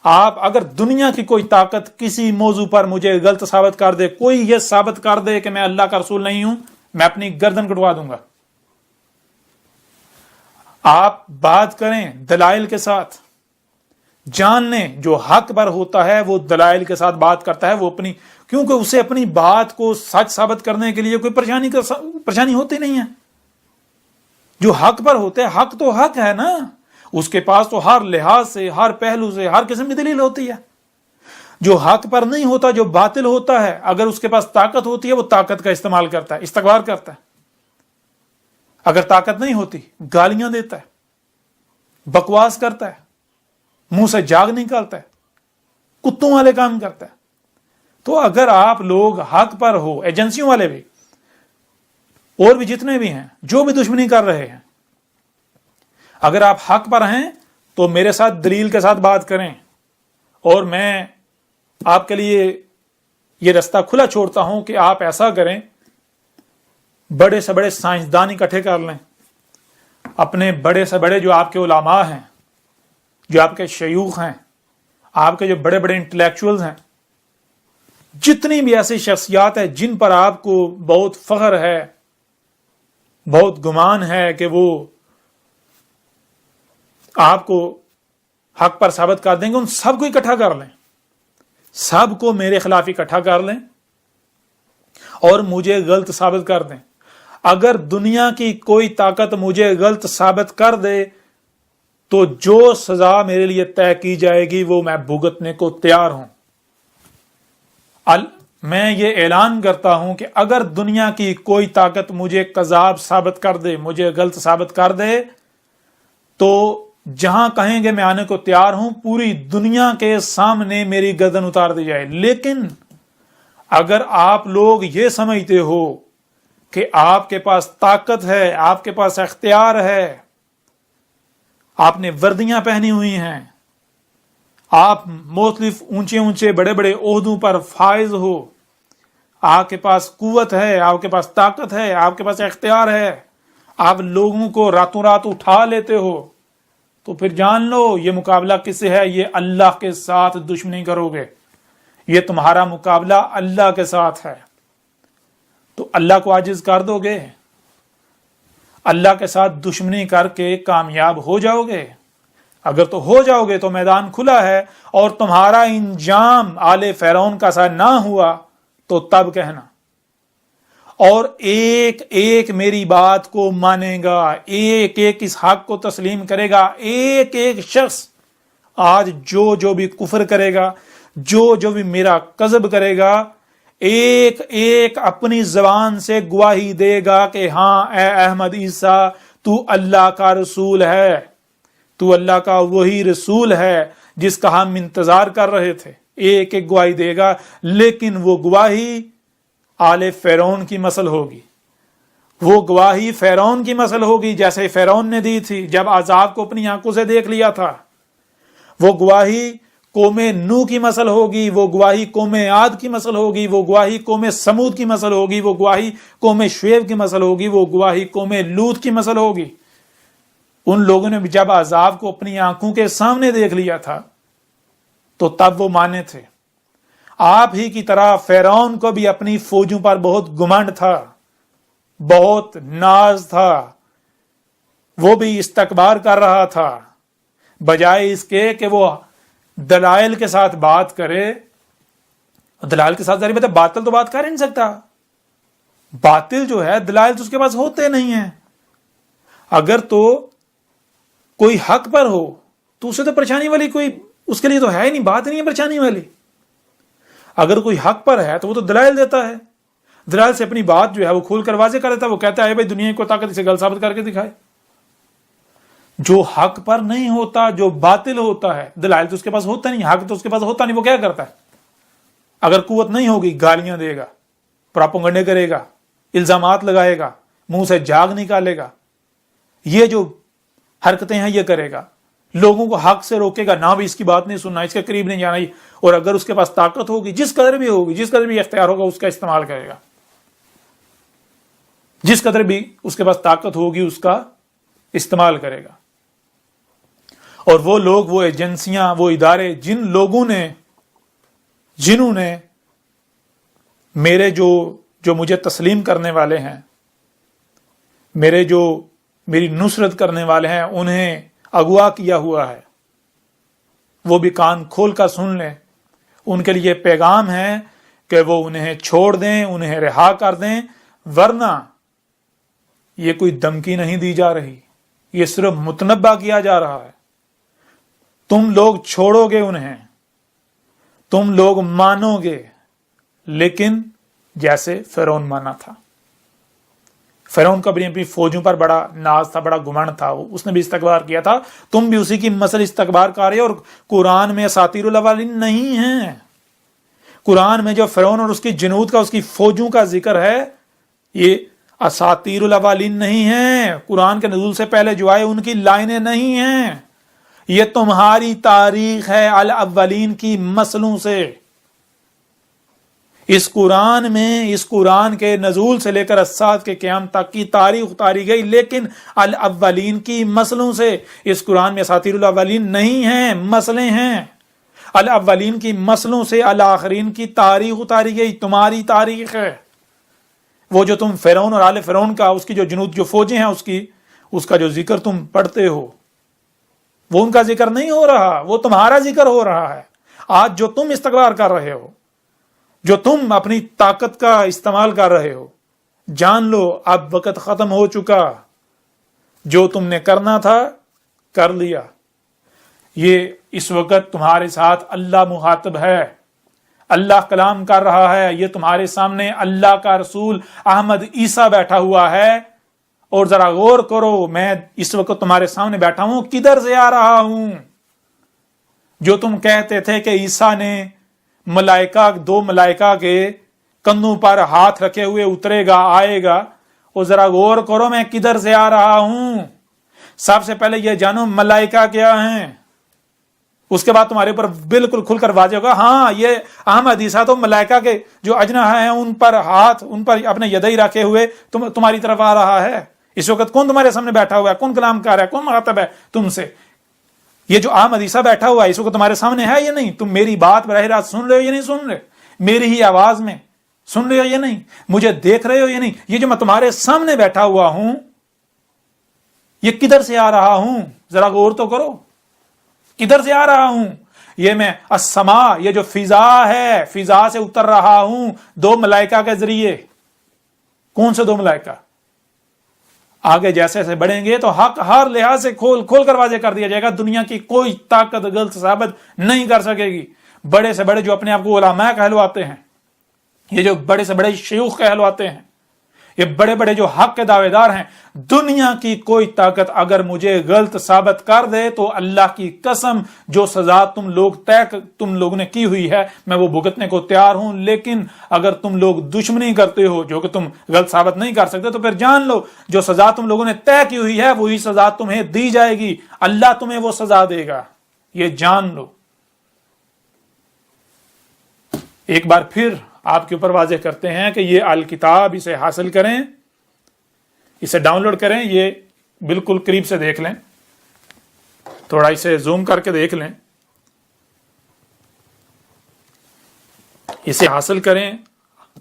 آپ اگر دنیا کی کوئی طاقت کسی موضوع پر مجھے غلط ثابت کر دے، کوئی یہ ثابت کر دے کہ میں اللہ کا رسول نہیں ہوں، میں اپنی گردن کٹوا دوں گا۔ آپ بات کریں دلائل کے ساتھ، جان لیں جو حق پر ہوتا ہے وہ دلائل کے ساتھ بات کرتا ہے، وہ اپنی، کیونکہ اسے اپنی بات کو سچ ثابت کرنے کے لیے کوئی پریشانی ہوتی نہیں ہے۔ جو حق پر ہوتے ہیں، حق تو حق ہے نا، اس کے پاس تو ہر لحاظ سے، ہر پہلو سے، ہر قسم کی دلیل ہوتی ہے۔ جو حق پر نہیں ہوتا، جو باطل ہوتا ہے، اگر اس کے پاس طاقت ہوتی ہے وہ طاقت کا استعمال کرتا ہے، استکبار کرتا ہے۔ اگر طاقت نہیں ہوتی گالیاں دیتا ہے، بکواس کرتا ہے، منہ سے جاگ نکالتا ہے، کتوں والے کام کرتا ہے۔ تو اگر آپ لوگ حق پر ہو، ایجنسیوں والے بھی اور بھی جتنے بھی ہیں جو بھی دشمنی کر رہے ہیں، اگر آپ حق پر ہیں تو میرے ساتھ دلیل کے ساتھ بات کریں، اور میں آپ کے لیے یہ رستہ کھلا چھوڑتا ہوں کہ آپ ایسا کریں، بڑے سے بڑے سائنسدان اکٹھے کر لیں، اپنے بڑے سے بڑے جو آپ کے علماء ہیں، جو آپ کے شیوخ ہیں، آپ کے جو بڑے بڑے انٹلیکچوئلز ہیں، جتنی بھی ایسی شخصیات ہیں جن پر آپ کو بہت فخر ہے، بہت گمان ہے کہ وہ آپ کو حق پر ثابت کر دیں گے، ان سب کو اکٹھا کر لیں، سب کو میرے خلاف اکٹھا کر لیں اور مجھے غلط ثابت کر دیں۔ اگر دنیا کی کوئی طاقت مجھے غلط ثابت کر دے تو جو سزا میرے لیے طے کی جائے گی وہ میں بھگتنے کو تیار ہوں۔ میں یہ اعلان کرتا ہوں کہ اگر دنیا کی کوئی طاقت مجھے کذاب ثابت کر دے، مجھے غلط ثابت کر دے، تو جہاں کہیں گے میں آنے کو تیار ہوں، پوری دنیا کے سامنے میری گردن اتار دی جائے۔ لیکن اگر آپ لوگ یہ سمجھتے ہو کہ آپ کے پاس طاقت ہے، آپ کے پاس اختیار ہے، آپ نے وردیاں پہنی ہوئی ہیں، آپ مختلف اونچے اونچے بڑے بڑے عہدوں پر فائز ہو، آپ کے پاس قوت ہے، آپ کے پاس طاقت ہے، آپ کے پاس اختیار ہے، آپ لوگوں کو راتوں رات اٹھا لیتے ہو، تو پھر جان لو یہ مقابلہ کس سے ہے؟ یہ اللہ کے ساتھ دشمنی کرو گے، یہ تمہارا مقابلہ اللہ کے ساتھ ہے۔ تو اللہ کو عاجز کر دو گے، اللہ کے ساتھ دشمنی کر کے کامیاب ہو جاؤ گے؟ اگر تو ہو جاؤ گے تو میدان کھلا ہے، اور تمہارا انجام آل فرعون کا سا نہ ہوا تو تب کہنا۔ اور ایک ایک میری بات کو مانے گا، ایک ایک اس حق کو تسلیم کرے گا، ایک ایک شخص آج جو بھی کفر کرے گا، جو بھی میرا کذب کرے گا، ایک ایک اپنی زبان سے گواہی دے گا کہ ہاں اے احمد عیسیٰ تو اللہ کا رسول ہے، تو اللہ کا وہی رسول ہے جس کا ہم انتظار کر رہے تھے۔ ایک ایک گواہی دے گا، لیکن وہ گواہی آل فرعون کی مثل ہوگی، وہ گواہی فرعون کی مثل ہوگی جیسے فرعون نے دی تھی جب عذاب کو اپنی آنکھوں سے دیکھ لیا تھا۔ وہ گواہی قوم نوح کی مثل ہوگی، وہ گواہی قوم عاد کی مثل ہوگی، وہ گواہی قوم سمود کی مثل ہوگی، وہ گواہی قوم شعیب کی مثل ہوگی، وہ گواہی قوم لوط کی مثل ہوگی۔ ان لوگوں نے جب عذاب کو اپنی آنکھوں کے سامنے دیکھ لیا تھا تو تب وہ مانے تھے۔ آپ ہی کی طرح فرعون کو بھی اپنی فوجوں پر بہت گمنڈ تھا، بہت ناز تھا، وہ بھی استکبار کر رہا تھا، بجائے اس کے کہ وہ دلائل کے ساتھ بات کرے۔ دلائل کے ساتھ ظاہر بات ہے، باطل تو بات کر ہی نہیں سکتا، باطل جو ہے دلائل تو اس کے پاس ہوتے نہیں ہیں۔ اگر تو کوئی حق پر ہو تو اسے تو پریشانی والی کوئی اس کے لیے تو ہے ہی نہیں، بات نہیں ہے پریشانی والی۔ اگر کوئی حق پر ہے تو وہ تو دلائل دیتا ہے، دلائل سے اپنی بات جو ہے وہ کھول کر واضح کر دیتا ہے، وہ کہتا ہے بھائی دنیا کو طاقت سے گل ثابت کر کے دکھائے۔ جو حق پر نہیں ہوتا، جو باطل ہوتا ہے، دلائل تو اس کے پاس ہوتا نہیں، حق تو اس کے پاس ہوتا نہیں، وہ کیا کرتا ہے؟ اگر قوت نہیں ہوگی گالیاں دے گا، پراپگنڈے کرے گا، الزامات لگائے گا، منہ سے جھاگ نکالے گا، یہ جو حرکتیں ہیں یہ کرے گا، لوگوں کو حق سے روکے گا، نہ بھی اس کی بات نہیں سننا، اس کے قریب نہیں جانا۔ اور اگر اس کے پاس طاقت ہوگی، جس قدر بھی ہوگی، جس قدر بھی اختیار ہوگا، اس کا استعمال کرے گا، جس قدر بھی اس کے پاس طاقت ہوگی اس کا استعمال کرے گا۔ اور وہ لوگ، وہ ایجنسیاں، وہ ادارے، جنہوں نے میرے جو مجھے تسلیم کرنے والے ہیں، میری نصرت کرنے والے ہیں، انہیں اغوا کیا ہوا ہے، وہ بھی کان کھول کر سن لیں۔ ان کے لیے پیغام ہے کہ وہ انہیں چھوڑ دیں، انہیں رہا کر دیں، ورنہ یہ کوئی دھمکی نہیں دی جا رہی، یہ صرف متنبہ کیا جا رہا ہے۔ تم لوگ چھوڑو گے انہیں، تم لوگ مانو گے، لیکن جیسے فرعون مانا تھا۔ فرعون کا اپنی فوجوں پر بڑا ناز تھا، بڑا گمنڈ تھا، اس نے بھی استکبار کیا تھا، تم بھی اسی کی مثل استکبار کر رہے ہو۔ اور قرآن میں اساطیر الاولین نہیں ہے، قرآن میں جو فرعون اور اس کی جنود کا، اس کی فوجوں کا ذکر ہے، یہ اساطیر الاولین نہیں ہے، قرآن کے نزول سے پہلے جو آئے ان کی لائنیں نہیں ہیں، یہ تمہاری تاریخ ہے الاولین کی مثلوں سے۔ اس قرآن میں، اس قرآن کے نزول سے لے کر الساعۃ کے قیام تک کی تاریخ اتاری گئی، لیکن الاولین کی مثلوں سے۔ اس قرآن میں اساطیر الاولین نہیں ہیں، مسئلے ہیں۔ الاولین کی مثلوں سے الاخرین کی تاریخ اتاری گئی، تمہاری تاریخ ہے۔ وہ جو تم فرعون اور آل فرعون کا، اس کی جو جنود، جو فوجیں ہیں، اس کا جو ذکر تم پڑھتے ہو، وہ ان کا ذکر نہیں ہو رہا، وہ تمہارا ذکر ہو رہا ہے۔ آج جو تم استکبار کر رہے ہو، جو تم اپنی طاقت کا استعمال کر رہے ہو، جان لو اب وقت ختم ہو چکا، جو تم نے کرنا تھا کر لیا۔ یہ اس وقت تمہارے ساتھ اللہ مخاطب ہے، اللہ کلام کر رہا ہے، یہ تمہارے سامنے اللہ کا رسول احمد عیسیٰ بیٹھا ہوا ہے، اور ذرا غور کرو، میں اس وقت تمہارے سامنے بیٹھا ہوں، کدھر سے آ رہا ہوں؟ جو تم کہتے تھے کہ عیسیٰ نے دو ملائکہ کے کندھوں پر ہاتھ رکھے ہوئے اترے گا، آئے گا، اور ذرا غور کرو میں کدھر سے آ رہا ہوں۔ سب سے پہلے یہ جانو ملائکہ کیا ہیں۔ اس کے بعد تمہارے اوپر بالکل کھل کر واضح ہوگا ہاں یہ اہم حدیثہ تو ملائکہ کے جو اجنحہ ہیں ان پر ہاتھ، ان پر اپنے یدئی رکھے ہوئے تمہاری طرف آ رہا ہے. اس وقت کون تمہارے سامنے بیٹھا ہوا ہے، کون کلام کر رہا ہے، کون مخاطب ہے تم سے؟ یہ جو اہم حدیثہ بیٹھا ہوا ہے اس وقت تمہارے سامنے ہے یا نہیں؟ تم میری بات براہ راست سن رہے ہو یا نہیں سن رہے؟ میری ہی آواز میں سن رہے ہو یا نہیں؟ مجھے دیکھ رہے ہو یا نہیں؟ یہ جو میں تمہارے سامنے بیٹھا ہوا ہوں یہ کدھر سے آ رہا ہوں؟ ذرا غور تو کرو، کدھر سے آ رہا ہوں؟ یہ میں السماء، یہ جو فضا ہے، فضا سے اتر رہا ہوں 2 ملائکہ کے ذریعے. کون سے 2 ملائکہ؟ آگے جیسے جیسے بڑھیں گے تو حق ہر لحاظ سے کھول کر واضح کر دیا جائے گا. دنیا کی کوئی طاقت غلط ثابت نہیں کر سکے گی. بڑے سے بڑے جو اپنے آپ کو علماء کہلواتے ہیں، یہ جو بڑے سے بڑے شیوخ کہلواتے ہیں، یہ بڑے بڑے جو حق کے دعوے دار ہیں، دنیا کی کوئی طاقت اگر مجھے غلط ثابت کر دے تو اللہ کی قسم جو سزا تم لوگوں نے کی ہوئی ہے میں وہ بھگتنے کو تیار ہوں. لیکن اگر تم لوگ دشمنی کرتے ہو جو کہ تم غلط ثابت نہیں کر سکتے تو پھر جان لو جو سزا تم لوگوں نے طے کی ہوئی ہے وہی سزا تمہیں دی جائے گی. اللہ تمہیں وہ سزا دے گا، یہ جان لو. ایک بار پھر آپ کے اوپر واضح کرتے ہیں کہ یہ الکتاب، اسے حاصل کریں، اسے ڈاؤن لوڈ کریں. یہ بالکل قریب سے دیکھ لیں، تھوڑا اسے زوم کر کے دیکھ لیں. اسے حاصل کریں،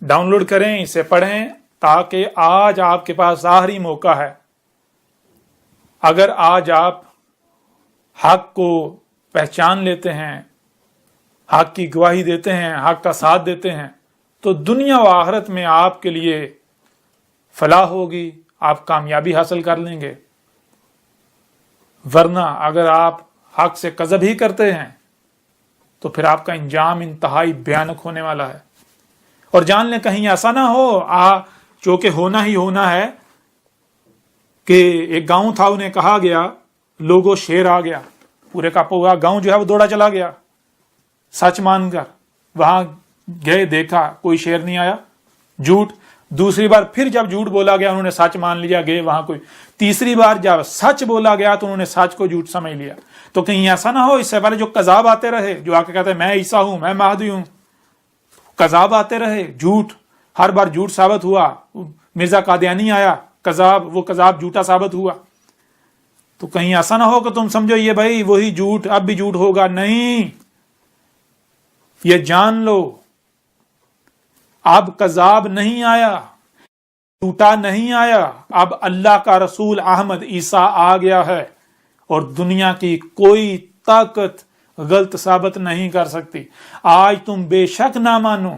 ڈاؤن لوڈ کریں، اسے پڑھیں، تاکہ آج آپ کے پاس آخری موقع ہے. اگر آج آپ حق کو پہچان لیتے ہیں، حق کی گواہی دیتے ہیں، حق کا ساتھ دیتے ہیں تو دنیا و آخرت میں آپ کے لیے فلاح ہوگی، آپ کامیابی حاصل کر لیں گے. ورنہ اگر آپ حق سے کذب ہی کرتے ہیں تو پھر آپ کا انجام انتہائی بھیانک ہونے والا ہے. اور جان لیں کہیں ایسا نہ ہو چونکہ ہونا ہی ہونا ہے کہ ایک گاؤں تھا، انہیں کہا گیا لوگوں شیر آ گیا، پورے کا پورا گاؤں جو ہے وہ دوڑا چلا گیا سچ مان کر. وہاں گئے، دیکھا کوئی شیر نہیں آیا، جھوٹ. دوسری بار پھر جب جھوٹ بولا گیا انہوں نے سچ مان لیا، گئے وہاں کوئی. تیسری بار جب سچ بولا گیا تو انہوں نے سچ کو جھوٹ سمجھ لیا. تو کہیں ایسا نہ ہو اس سے پہلے جو کذاب آتے رہے، جو آ کے کہتے ہیں میں عیسیٰ ہوں، میں مہدی ہوں، کذاب آتے رہے، جھوٹ، ہر بار جھوٹ ثابت ہوا. مرزا قادیانی آیا، کذاب، وہ کذاب جھوٹا ثابت ہوا. تو کہیں ایسا نہ ہو کہ تم سمجھو یہ بھائی وہی جھوٹ اب بھی جھوٹ ہوگا. نہیں، یہ جان لو اب کذاب نہیں آیا، جھوٹا نہیں آیا، اب اللہ کا رسول احمد عیسیٰ آ گیا ہے اور دنیا کی کوئی طاقت غلط ثابت نہیں کر سکتی. آج تم بے شک نہ مانو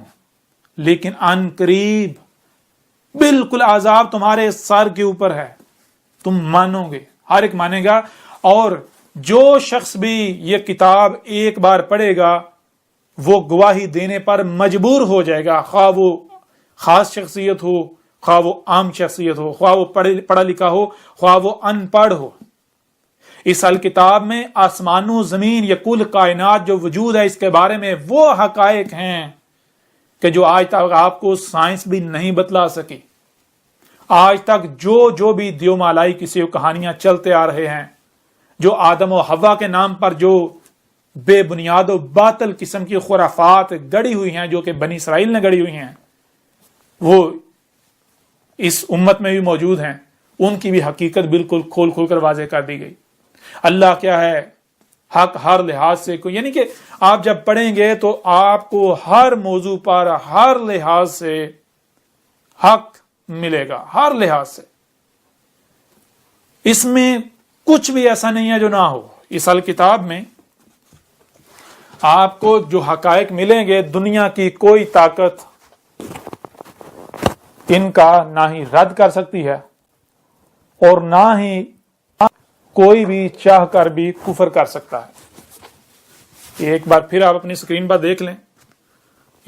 لیکن ان قریب بالکل عذاب تمہارے سر کے اوپر ہے، تم مانو گے، ہر ایک مانے گا. اور جو شخص بھی یہ کتاب ایک بار پڑھے گا وہ گواہی دینے پر مجبور ہو جائے گا، خواہ وہ خاص شخصیت ہو، خواہ وہ عام شخصیت ہو، خواہ وہ پڑھا لکھا ہو، خواہ وہ ان پڑھ ہو. اس الکتاب میں آسمان و زمین یا کل کائنات جو وجود ہے اس کے بارے میں وہ حقائق ہیں کہ جو آج تک آپ کو سائنس بھی نہیں بتلا سکی. آج تک جو بھی دیو مالائی کسی کہانیاں چلتے آ رہے ہیں، جو آدم و حوا کے نام پر جو بے بنیاد و باطل قسم کی خرافات گڑی ہوئی ہیں، جو کہ بنی اسرائیل نے گڑی ہوئی ہیں، وہ اس امت میں بھی موجود ہیں. ان کی بھی حقیقت بالکل کھول کر واضح کر دی گئی. اللہ کیا ہے، حق ہر لحاظ سے کوئی، یعنی کہ آپ جب پڑھیں گے تو آپ کو ہر موضوع پر ہر لحاظ سے حق ملے گا، ہر لحاظ سے. اس میں کچھ بھی ایسا نہیں ہے جو نہ ہو. اس الکتاب میں آپ کو جو حقائق ملیں گے دنیا کی کوئی طاقت ان کا نہ ہی رد کر سکتی ہے اور نہ ہی کوئی بھی چاہ کر بھی کفر کر سکتا ہے. ایک بار پھر آپ اپنی اسکرین پر دیکھ لیں،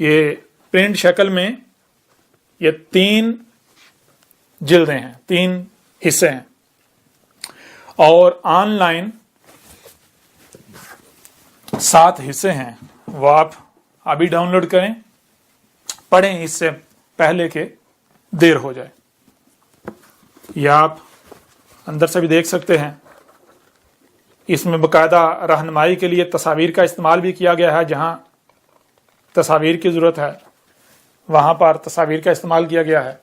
یہ پرنٹ شکل میں یہ 3 جلدیں ہیں، 3 حصے ہیں، اور آن لائن 7 حصے ہیں. وہ آپ ابھی ڈاؤن لوڈ کریں، پڑھیں اس سے پہلے کہ دیر ہو جائے. یا آپ اندر سے بھی دیکھ سکتے ہیں. اس میں باقاعدہ رہنمائی کے لیے تصاویر کا استعمال بھی کیا گیا ہے، جہاں تصاویر کی ضرورت ہے وہاں پر تصاویر کا استعمال کیا گیا ہے،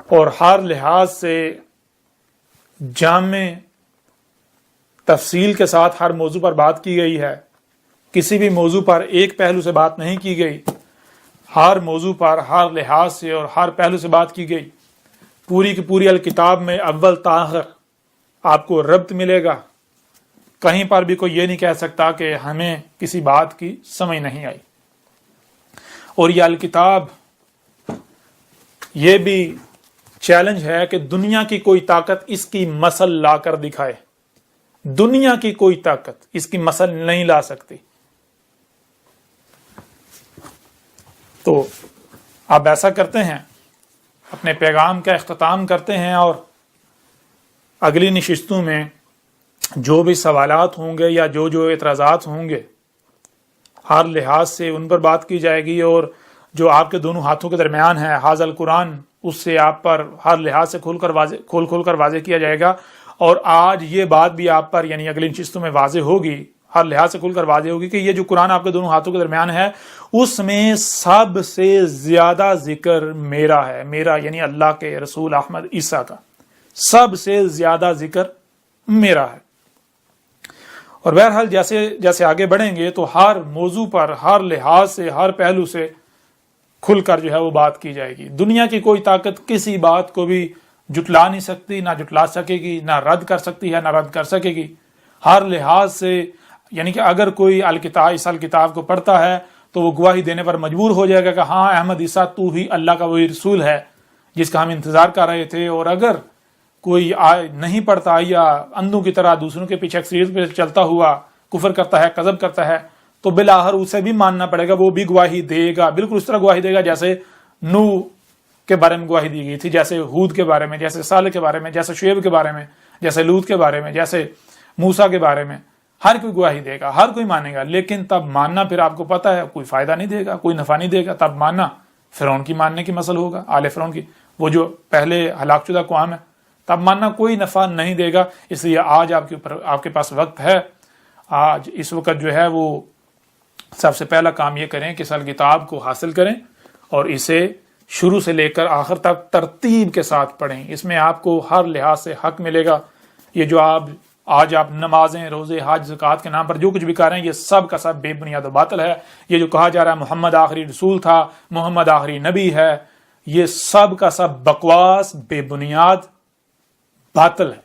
اور ہر لحاظ سے جامع تفصیل کے ساتھ ہر موضوع پر بات کی گئی ہے۔ کسی بھی موضوع پر ایک پہلو سے بات نہیں کی گئی، ہر موضوع پر ہر لحاظ سے اور ہر پہلو سے بات کی گئی۔ پوری کی پوری الکتاب میں اول تا آخر آپ کو ربط ملے گا، کہیں پر بھی کوئی یہ نہیں کہہ سکتا کہ ہمیں کسی بات کی سمجھ نہیں آئی۔ اور یہ الکتاب یہ بھی چیلنج ہے کہ دنیا کی کوئی طاقت اس کی مثل لا کر دکھائے، دنیا کی کوئی طاقت اس کی مثل نہیں لا سکتی۔ تو آپ ایسا کرتے ہیں، اپنے پیغام کا اختتام کرتے ہیں، اور اگلی نشستوں میں جو بھی سوالات ہوں گے یا جو اعتراضات ہوں گے ہر لحاظ سے ان پر بات کی جائے گی، اور جو آپ کے دونوں ہاتھوں کے درمیان ہے حاضر القرآن، اس سے آپ پر ہر لحاظ سے کھول کر واضح کیا جائے گا۔ اور آج یہ بات بھی آپ پر یعنی اگلی نشستوں میں واضح ہوگی، ہر لحاظ سے کھل کر واضح ہوگی کہ یہ جو قرآن آپ کے دونوں ہاتھوں کے درمیان ہے اس میں سب سے زیادہ ذکر میرا ہے، میرا یعنی اللہ کے رسول احمد عیسیٰ کا سب سے زیادہ ذکر میرا ہے۔ اور بہرحال جیسے جیسے آگے بڑھیں گے تو ہر موضوع پر ہر لحاظ سے ہر پہلو سے کھل کر جو ہے وہ بات کی جائے گی۔ دنیا کی کوئی طاقت کسی بات کو بھی جٹلا نہیں سکتی، نہ جٹلا سکے گی، نہ رد کر سکتی ہے، نہ رد کر سکے گی۔ ہر لحاظ سے یعنی کہ اگر کوئی اس الکتاب کو پڑھتا ہے تو وہ گواہی دینے پر مجبور ہو جائے گا کہ ہاں احمد عیسیٰ تو ہی اللہ کا وہی رسول ہے جس کا ہم انتظار کر رہے تھے۔ اور اگر کوئی نہیں پڑھتا یا اندھوں کی طرح دوسروں کے پیچھے اکثریت پہ چلتا ہوا کفر کرتا ہے، کذب کرتا ہے، تو بالآخر اسے بھی ماننا پڑے گا، وہ بھی گواہی دے گا، بالکل اس طرح گواہی دے گا جیسے نوح کے بارے میں گواہی دی گئی تھی، جیسے ہود کے بارے میں، جیسے صالح کے بارے میں، جیسے شعیب کے بارے میں، جیسے لوط کے بارے میں، جیسے موسیٰ کے بارے میں۔ ہر کوئی گواہی دے گا، ہر کوئی مانے گا، لیکن تب ماننا پھر آپ کو پتہ ہے کوئی فائدہ نہیں دے گا، کوئی نفع نہیں دے گا۔ تب ماننا فرعون کی ماننے کی مثل ہوگا، آل فرعون کی، وہ جو پہلے ہلاک شدہ قوم ہے، تب ماننا کوئی نفع نہیں دے گا۔ اس لیے آج آپ کے پاس وقت ہے، آج اس وقت جو ہے وہ سب سے پہلا کام یہ کریں کہ اس کتاب کو حاصل کریں اور اسے شروع سے لے کر آخر تک ترتیب کے ساتھ پڑھیں۔ اس میں آپ کو ہر لحاظ سے حق ملے گا۔ یہ جو آج آپ نمازیں، روزے، حج، زکوٰۃ کے نام پر جو کچھ بھی کر رہے ہیں، یہ سب کا سب بے بنیاد و باطل ہے۔ یہ جو کہا جا رہا ہے محمد آخری رسول تھا، محمد آخری نبی ہے، یہ سب کا سب بکواس، بے بنیاد باطل ہے۔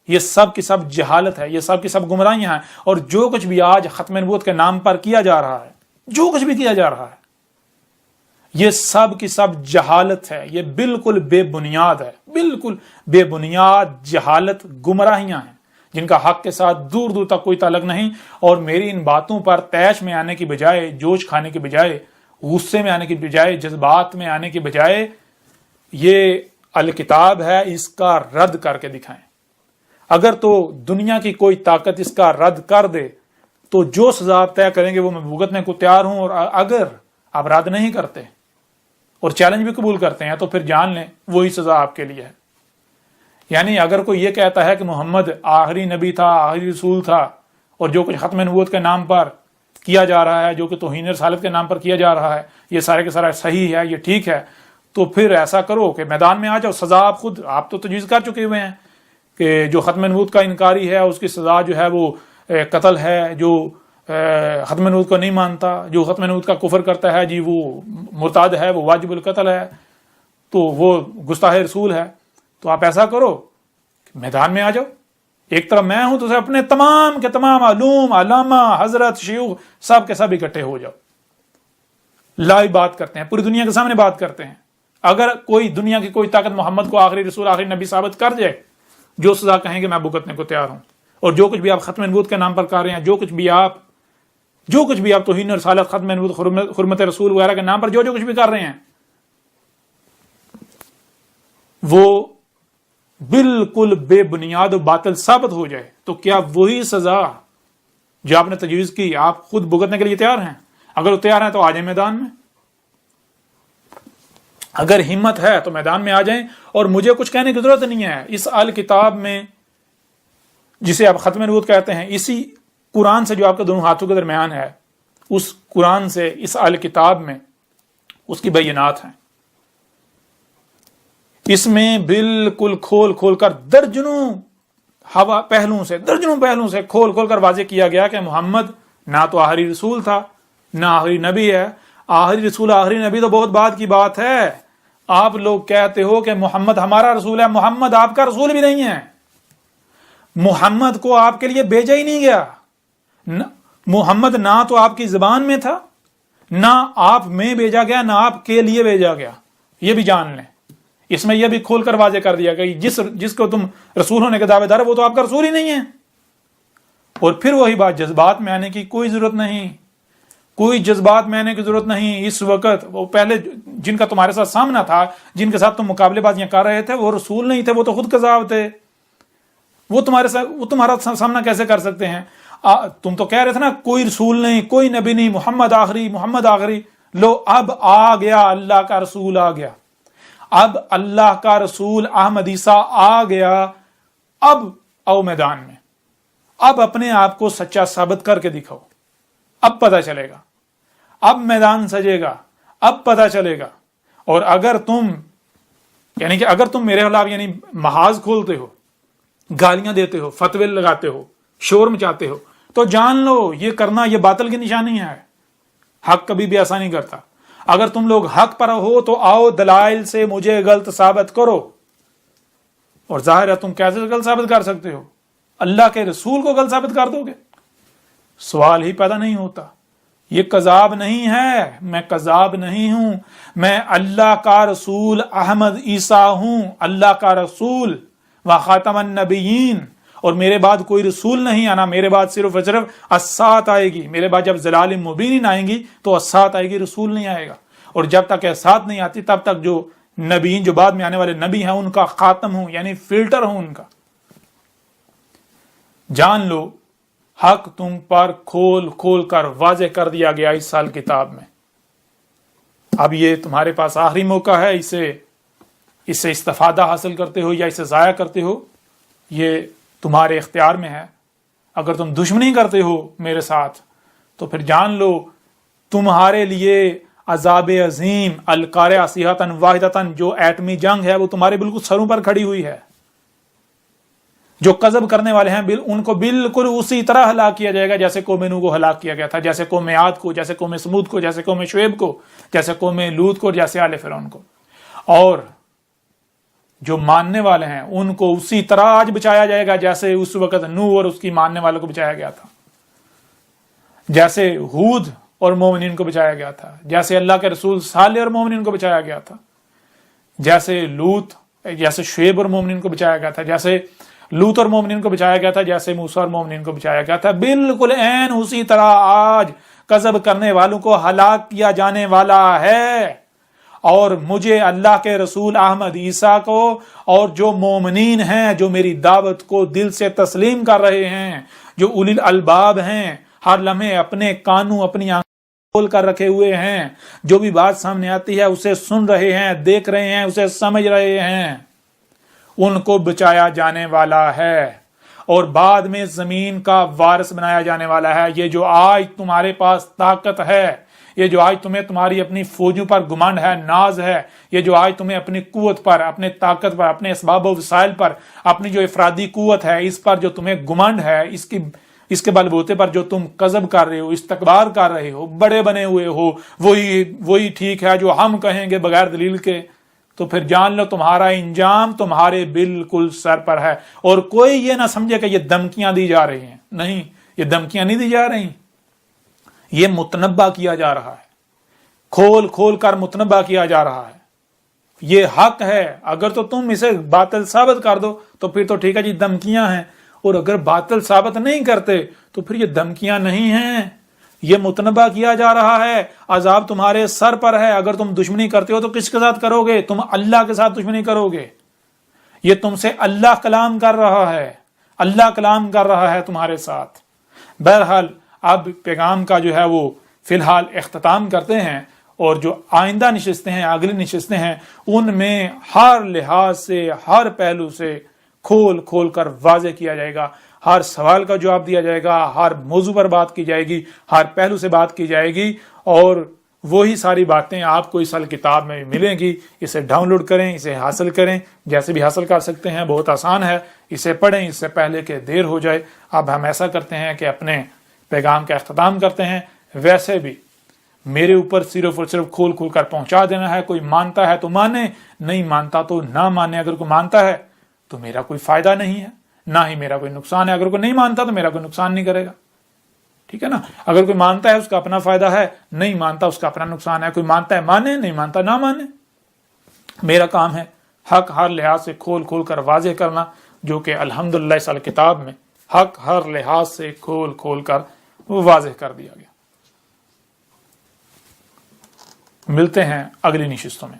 یہ سب کی سب جہالت ہے، یہ سب کی سب گمراہیاں ہیں۔ اور جو کچھ بھی آج ختم نبوت کے نام پر کیا جا رہا ہے، جو کچھ بھی کیا جا رہا ہے، یہ سب کی سب جہالت ہے، یہ بالکل بے بنیاد ہے، بالکل بے بنیاد جہالت، گمراہیاں ہیں جن کا حق کے ساتھ دور دور تک کوئی تعلق نہیں۔ اور میری ان باتوں پر طیش میں آنے کی بجائے، جوش کھانے کی بجائے، غصے میں آنے کی بجائے، جذبات میں آنے کی بجائے، یہ الکتاب ہے، اس کا رد کر کے دکھائیں۔ اگر تو دنیا کی کوئی طاقت اس کا رد کر دے تو جو سزا آپ طے کریں گے وہ میں بھگتنے کو تیار ہوں، اور اگر آپ رد نہیں کرتے اور چیلنج بھی قبول کرتے ہیں تو پھر جان لیں وہی سزا آپ کے لیے ہے۔ یعنی اگر کوئی یہ کہتا ہے کہ محمد آخری نبی تھا، آخری رسول تھا، اور جو کچھ ختم نبوت کے نام پر کیا جا رہا ہے، جو کہ توہین رسالت کے نام پر کیا جا رہا ہے، یہ سارے کے سارا صحیح ہے، یہ ٹھیک ہے، تو پھر ایسا کرو کہ میدان میں آ جاؤ، سزا آپ تو تجویز کر چکے ہوئے ہیں کہ جو ختم نبوت کا انکاری ہے اس کی سزا جو ہے وہ قتل ہے، جو ختم نبوت کو نہیں مانتا، جو ختم نبوت کا کفر کرتا ہے جی وہ مرتد ہے، وہ واجب القتل ہے، تو وہ گستاخ رسول ہے۔ تو آپ ایسا کرو کہ میدان میں آ جاؤ، ایک طرف میں ہوں تو اپنے تمام کے تمام علوم، علامہ، حضرت، شیوخ سب کے سب اکٹھے ہو جاؤ، لائیو بات کرتے ہیں، پوری دنیا کے سامنے بات کرتے ہیں۔ اگر کوئی دنیا کی کوئی طاقت محمد کو آخری رسول، آخری نبی ثابت کر جائے، جو سزا کہیں گے میں بھگتنے کو تیار ہوں۔ اور جو کچھ بھی آپ ختم نبوت کے نام پر کر رہے ہیں، جو کچھ بھی آپ توہین رسالت، ختم نبوت، حرمت رسول وغیرہ کے نام پر جو کچھ بھی کر رہے ہیں، وہ بالکل بے بنیاد و باطل ثابت ہو جائے تو کیا وہی سزا جو آپ نے تجویز کی آپ خود بھگتنے کے لیے تیار ہیں؟ اگر وہ تیار ہیں تو آ جائیں میدان میں، اگر ہمت ہے تو میدان میں آ جائیں۔ اور مجھے کچھ کہنے کی ضرورت نہیں ہے، اس الکتاب میں جسے آپ ختم نبوت کہتے ہیں، اسی قرآن سے جو آپ کے دونوں ہاتھوں کے درمیان ہے، اس قرآن سے، اس اہل کتاب میں اس کی بینات ہیں. اس میں بالکل کھول کھول کر درجنوں پہلوؤں سے کھول کھول کر واضح کیا گیا کہ محمد نہ تو آخری رسول تھا، نہ آخری نبی ہے. آخری رسول آخری نبی تو بہت بعد کی بات ہے. آپ لوگ کہتے ہو کہ محمد ہمارا رسول ہے، محمد آپ کا رسول بھی نہیں ہے. محمد کو آپ کے لیے بھیجا ہی نہیں گیا. محمد نہ تو آپ کی زبان میں تھا، نہ آپ میں بھیجا گیا، نہ آپ کے لیے بھیجا گیا. یہ بھی جان لیں. اس میں یہ بھی کھول کر واضح کر دیا کہ جس کو تم رسول ہونے کے دعوے دار وہ تو آپ کا رسول ہی نہیں ہے. اور پھر وہی بات، جذبات میں آنے کی کوئی ضرورت نہیں، کوئی جذبات میں آنے کی ضرورت نہیں. اس وقت وہ پہلے جن کا تمہارے ساتھ سامنا تھا، جن کے ساتھ تم مقابلے بازیاں کر رہے تھے، وہ رسول نہیں تھے، وہ تو خود کذاب تھے. وہ تمہارا سامنا کیسے کر سکتے ہیں؟ تم تو کہہ رہے تھے نا کوئی رسول نہیں، کوئی نبی نہیں، محمد آخری. لو اب آ گیا، اللہ کا رسول آ گیا. اب اللہ کا رسول احمد عیسیٰ آ گیا. اب آؤ میدان میں، اب اپنے آپ کو سچا ثابت کر کے دکھاؤ. اب پتہ چلے گا، اب میدان سجے گا، اب پتہ چلے گا. اور اگر تم میرے خلاف محاذ کھولتے ہو، گالیاں دیتے ہو، فتوے لگاتے ہو، شور مچاتے ہو، تو جان لو یہ کرنا یہ باطل کی نشانی ہے. حق کبھی بھی ایسا نہیں کرتا. اگر تم لوگ حق پر ہو تو آؤ دلائل سے مجھے غلط ثابت کرو. اور ظاہر ہے تم کیسے غلط ثابت کر سکتے ہو؟ اللہ کے رسول کو غلط ثابت کر دو گے؟ سوال ہی پیدا نہیں ہوتا. یہ کذاب نہیں ہے، میں کذاب نہیں ہوں، میں اللہ کا رسول احمد عیسیٰ ہوں، اللہ کا رسول و خاتم النبیین. اور میرے بعد کوئی رسول نہیں آنا، میرے بعد صرف السات آئے گی. میرے بعد جب ضلال مبین آئیں گی تو السات آئے گی، رسول نہیں آئے گا. اور جب تک السات نہیں آتی تب تک جو نبیین، جو بعد میں آنے والے نبی ہیں، ان کا خاتم ہوں، یعنی فلٹر ہوں ان کا. جان لو حق تم پر کھول کھول کر واضح کر دیا گیا اس سال کتاب میں. اب یہ تمہارے پاس آخری موقع ہے، اس سے استفادہ حاصل کرتے ہو یا اسے ضائع کرتے ہو، یہ تمہارے اختیار میں ہے. اگر تم دشمنی کرتے ہو میرے ساتھ تو پھر جان لو تمہارے لیے عذاب عظیم، القارعہ صیحۃ واحدۃ، جو ایٹمی جنگ ہے وہ تمہارے بالکل سروں پر کھڑی ہوئی ہے. جو کذب کرنے والے ہیں ان کو بالکل اسی طرح ہلاک کیا جائے گا جیسے قوم نوح کو ہلاک کیا گیا تھا، جیسے قوم عاد کو، جیسے قوم سمود کو، جیسے قوم شعیب کو، جیسے قوم لوط کو، جیسے آل فرعون کو. اور جو ماننے والے ہیں ان کو اسی طرح آج بچایا جائے گا جیسے اس وقت نوح اور اس کی ماننے والوں کو بچایا گیا تھا، جیسے ہود اور مومنین کو بچایا گیا تھا، جیسے اللہ کے رسول صالح اور مومنین کو بچایا گیا تھا، جیسے شعیب اور مومنین کو بچایا گیا تھا، جیسے لوط اور مومنین کو بچایا گیا تھا، جیسے موسیٰ اور مومنین کو بچایا گیا تھا. بالکل عین اسی طرح آج کذب کرنے والوں کو ہلاک کیا جانے والا ہے. اور مجھے اللہ کے رسول احمد عیسیٰ کو اور جو مومنین ہیں، جو میری دعوت کو دل سے تسلیم کر رہے ہیں، جو اولی الالباب ہیں، ہر لمحے اپنے کانوں، اپنی آنکھوں کھول کر رکھے ہوئے ہیں، جو بھی بات سامنے آتی ہے اسے سن رہے ہیں، دیکھ رہے ہیں، اسے سمجھ رہے ہیں، ان کو بچایا جانے والا ہے اور بعد میں زمین کا وارث بنایا جانے والا ہے. یہ جو آج تمہارے پاس طاقت ہے، یہ جو آج تمہیں تمہاری اپنی فوجوں پر گمنڈ ہے، ناز ہے، یہ جو آج تمہیں اپنی قوت پر، اپنے طاقت پر، اپنے اسباب و وسائل پر، اپنی جو افرادی قوت ہے اس پر جو تمہیں گمنڈ ہے، اس کے بلبوتے پر جو تم کذب کر رہے ہو، استکبار کر رہے ہو، بڑے بنے ہوئے ہو، وہی ٹھیک ہے جو ہم کہیں گے بغیر دلیل کے، تو پھر جان لو تمہارا انجام تمہارے بالکل سر پر ہے. اور کوئی یہ نہ سمجھے کہ یہ دھمکیاں دی جا رہی ہیں. نہیں، یہ دھمکیاں نہیں دی جا رہی، یہ متنبہ کیا جا رہا ہے، کھول کھول کر متنبہ کیا جا رہا ہے. یہ حق ہے. اگر تو تم اسے باطل ثابت کر دو تو پھر تو ٹھیک ہے جی دھمکیاں ہیں، اور اگر باطل ثابت نہیں کرتے تو پھر یہ دھمکیاں نہیں ہیں، یہ متنبہ کیا جا رہا ہے. عذاب تمہارے سر پر ہے. اگر تم دشمنی کرتے ہو تو کس کے ساتھ کرو گے؟ تم اللہ کے ساتھ دشمنی کرو گے. یہ تم سے اللہ کلام کر رہا ہے، اللہ کلام کر رہا ہے تمہارے ساتھ. بہرحال اب پیغام کا جو ہے وہ فی الحال اختتام کرتے ہیں، اور جو آئندہ نشستیں ہیں، اگلی نشستیں ہیں، ان میں ہر لحاظ سے، ہر پہلو سے کھول کھول کر واضح کیا جائے گا، ہر سوال کا جواب دیا جائے گا، ہر موضوع پر بات کی جائے گی، ہر پہلو سے بات کی جائے گی، اور وہی ساری باتیں آپ کو اس کتاب میں ملیں گی۔ اسے ڈاؤن لوڈ کریں، اسے حاصل کریں، جیسے بھی حاصل کر سکتے ہیں، بہت آسان ہے، اسے پڑھیں اس سے پہلے کہ دیر ہو جائے۔ اب ہم ایسا کرتے ہیں کہ اپنے پیغام کا اختتام کرتے ہیں۔ ویسے بھی میرے اوپر صرف اور صرف کھول کھول کر پہنچا دینا ہے، کوئی مانتا ہے تو مانے، نہیں مانتا تو نہ مانے۔ اگر کوئی مانتا ہے تو میرا کوئی فائدہ نہیں ہے، نہ ہی میرا کوئی نقصان ہے، اگر کوئی نہیں مانتا تو میرا کوئی نقصان نہیں کرے گا، ٹھیک ہے نا۔ اگر کوئی مانتا ہے اس کا اپنا فائدہ ہے، نہیں مانتا اس کا اپنا نقصان ہے۔ کوئی مانتا ہے مانے، نہیں مانتا نہ مانے۔ میرا کام ہے حق ہر لحاظ سے کھول کھول کر واضح کرنا، جو کہ الحمدللہ اس کتاب میں حق ہر لحاظ سے کھول کھول کر واضح کر دیا گیا۔ ملتے ہیں اگلی نشستوں میں۔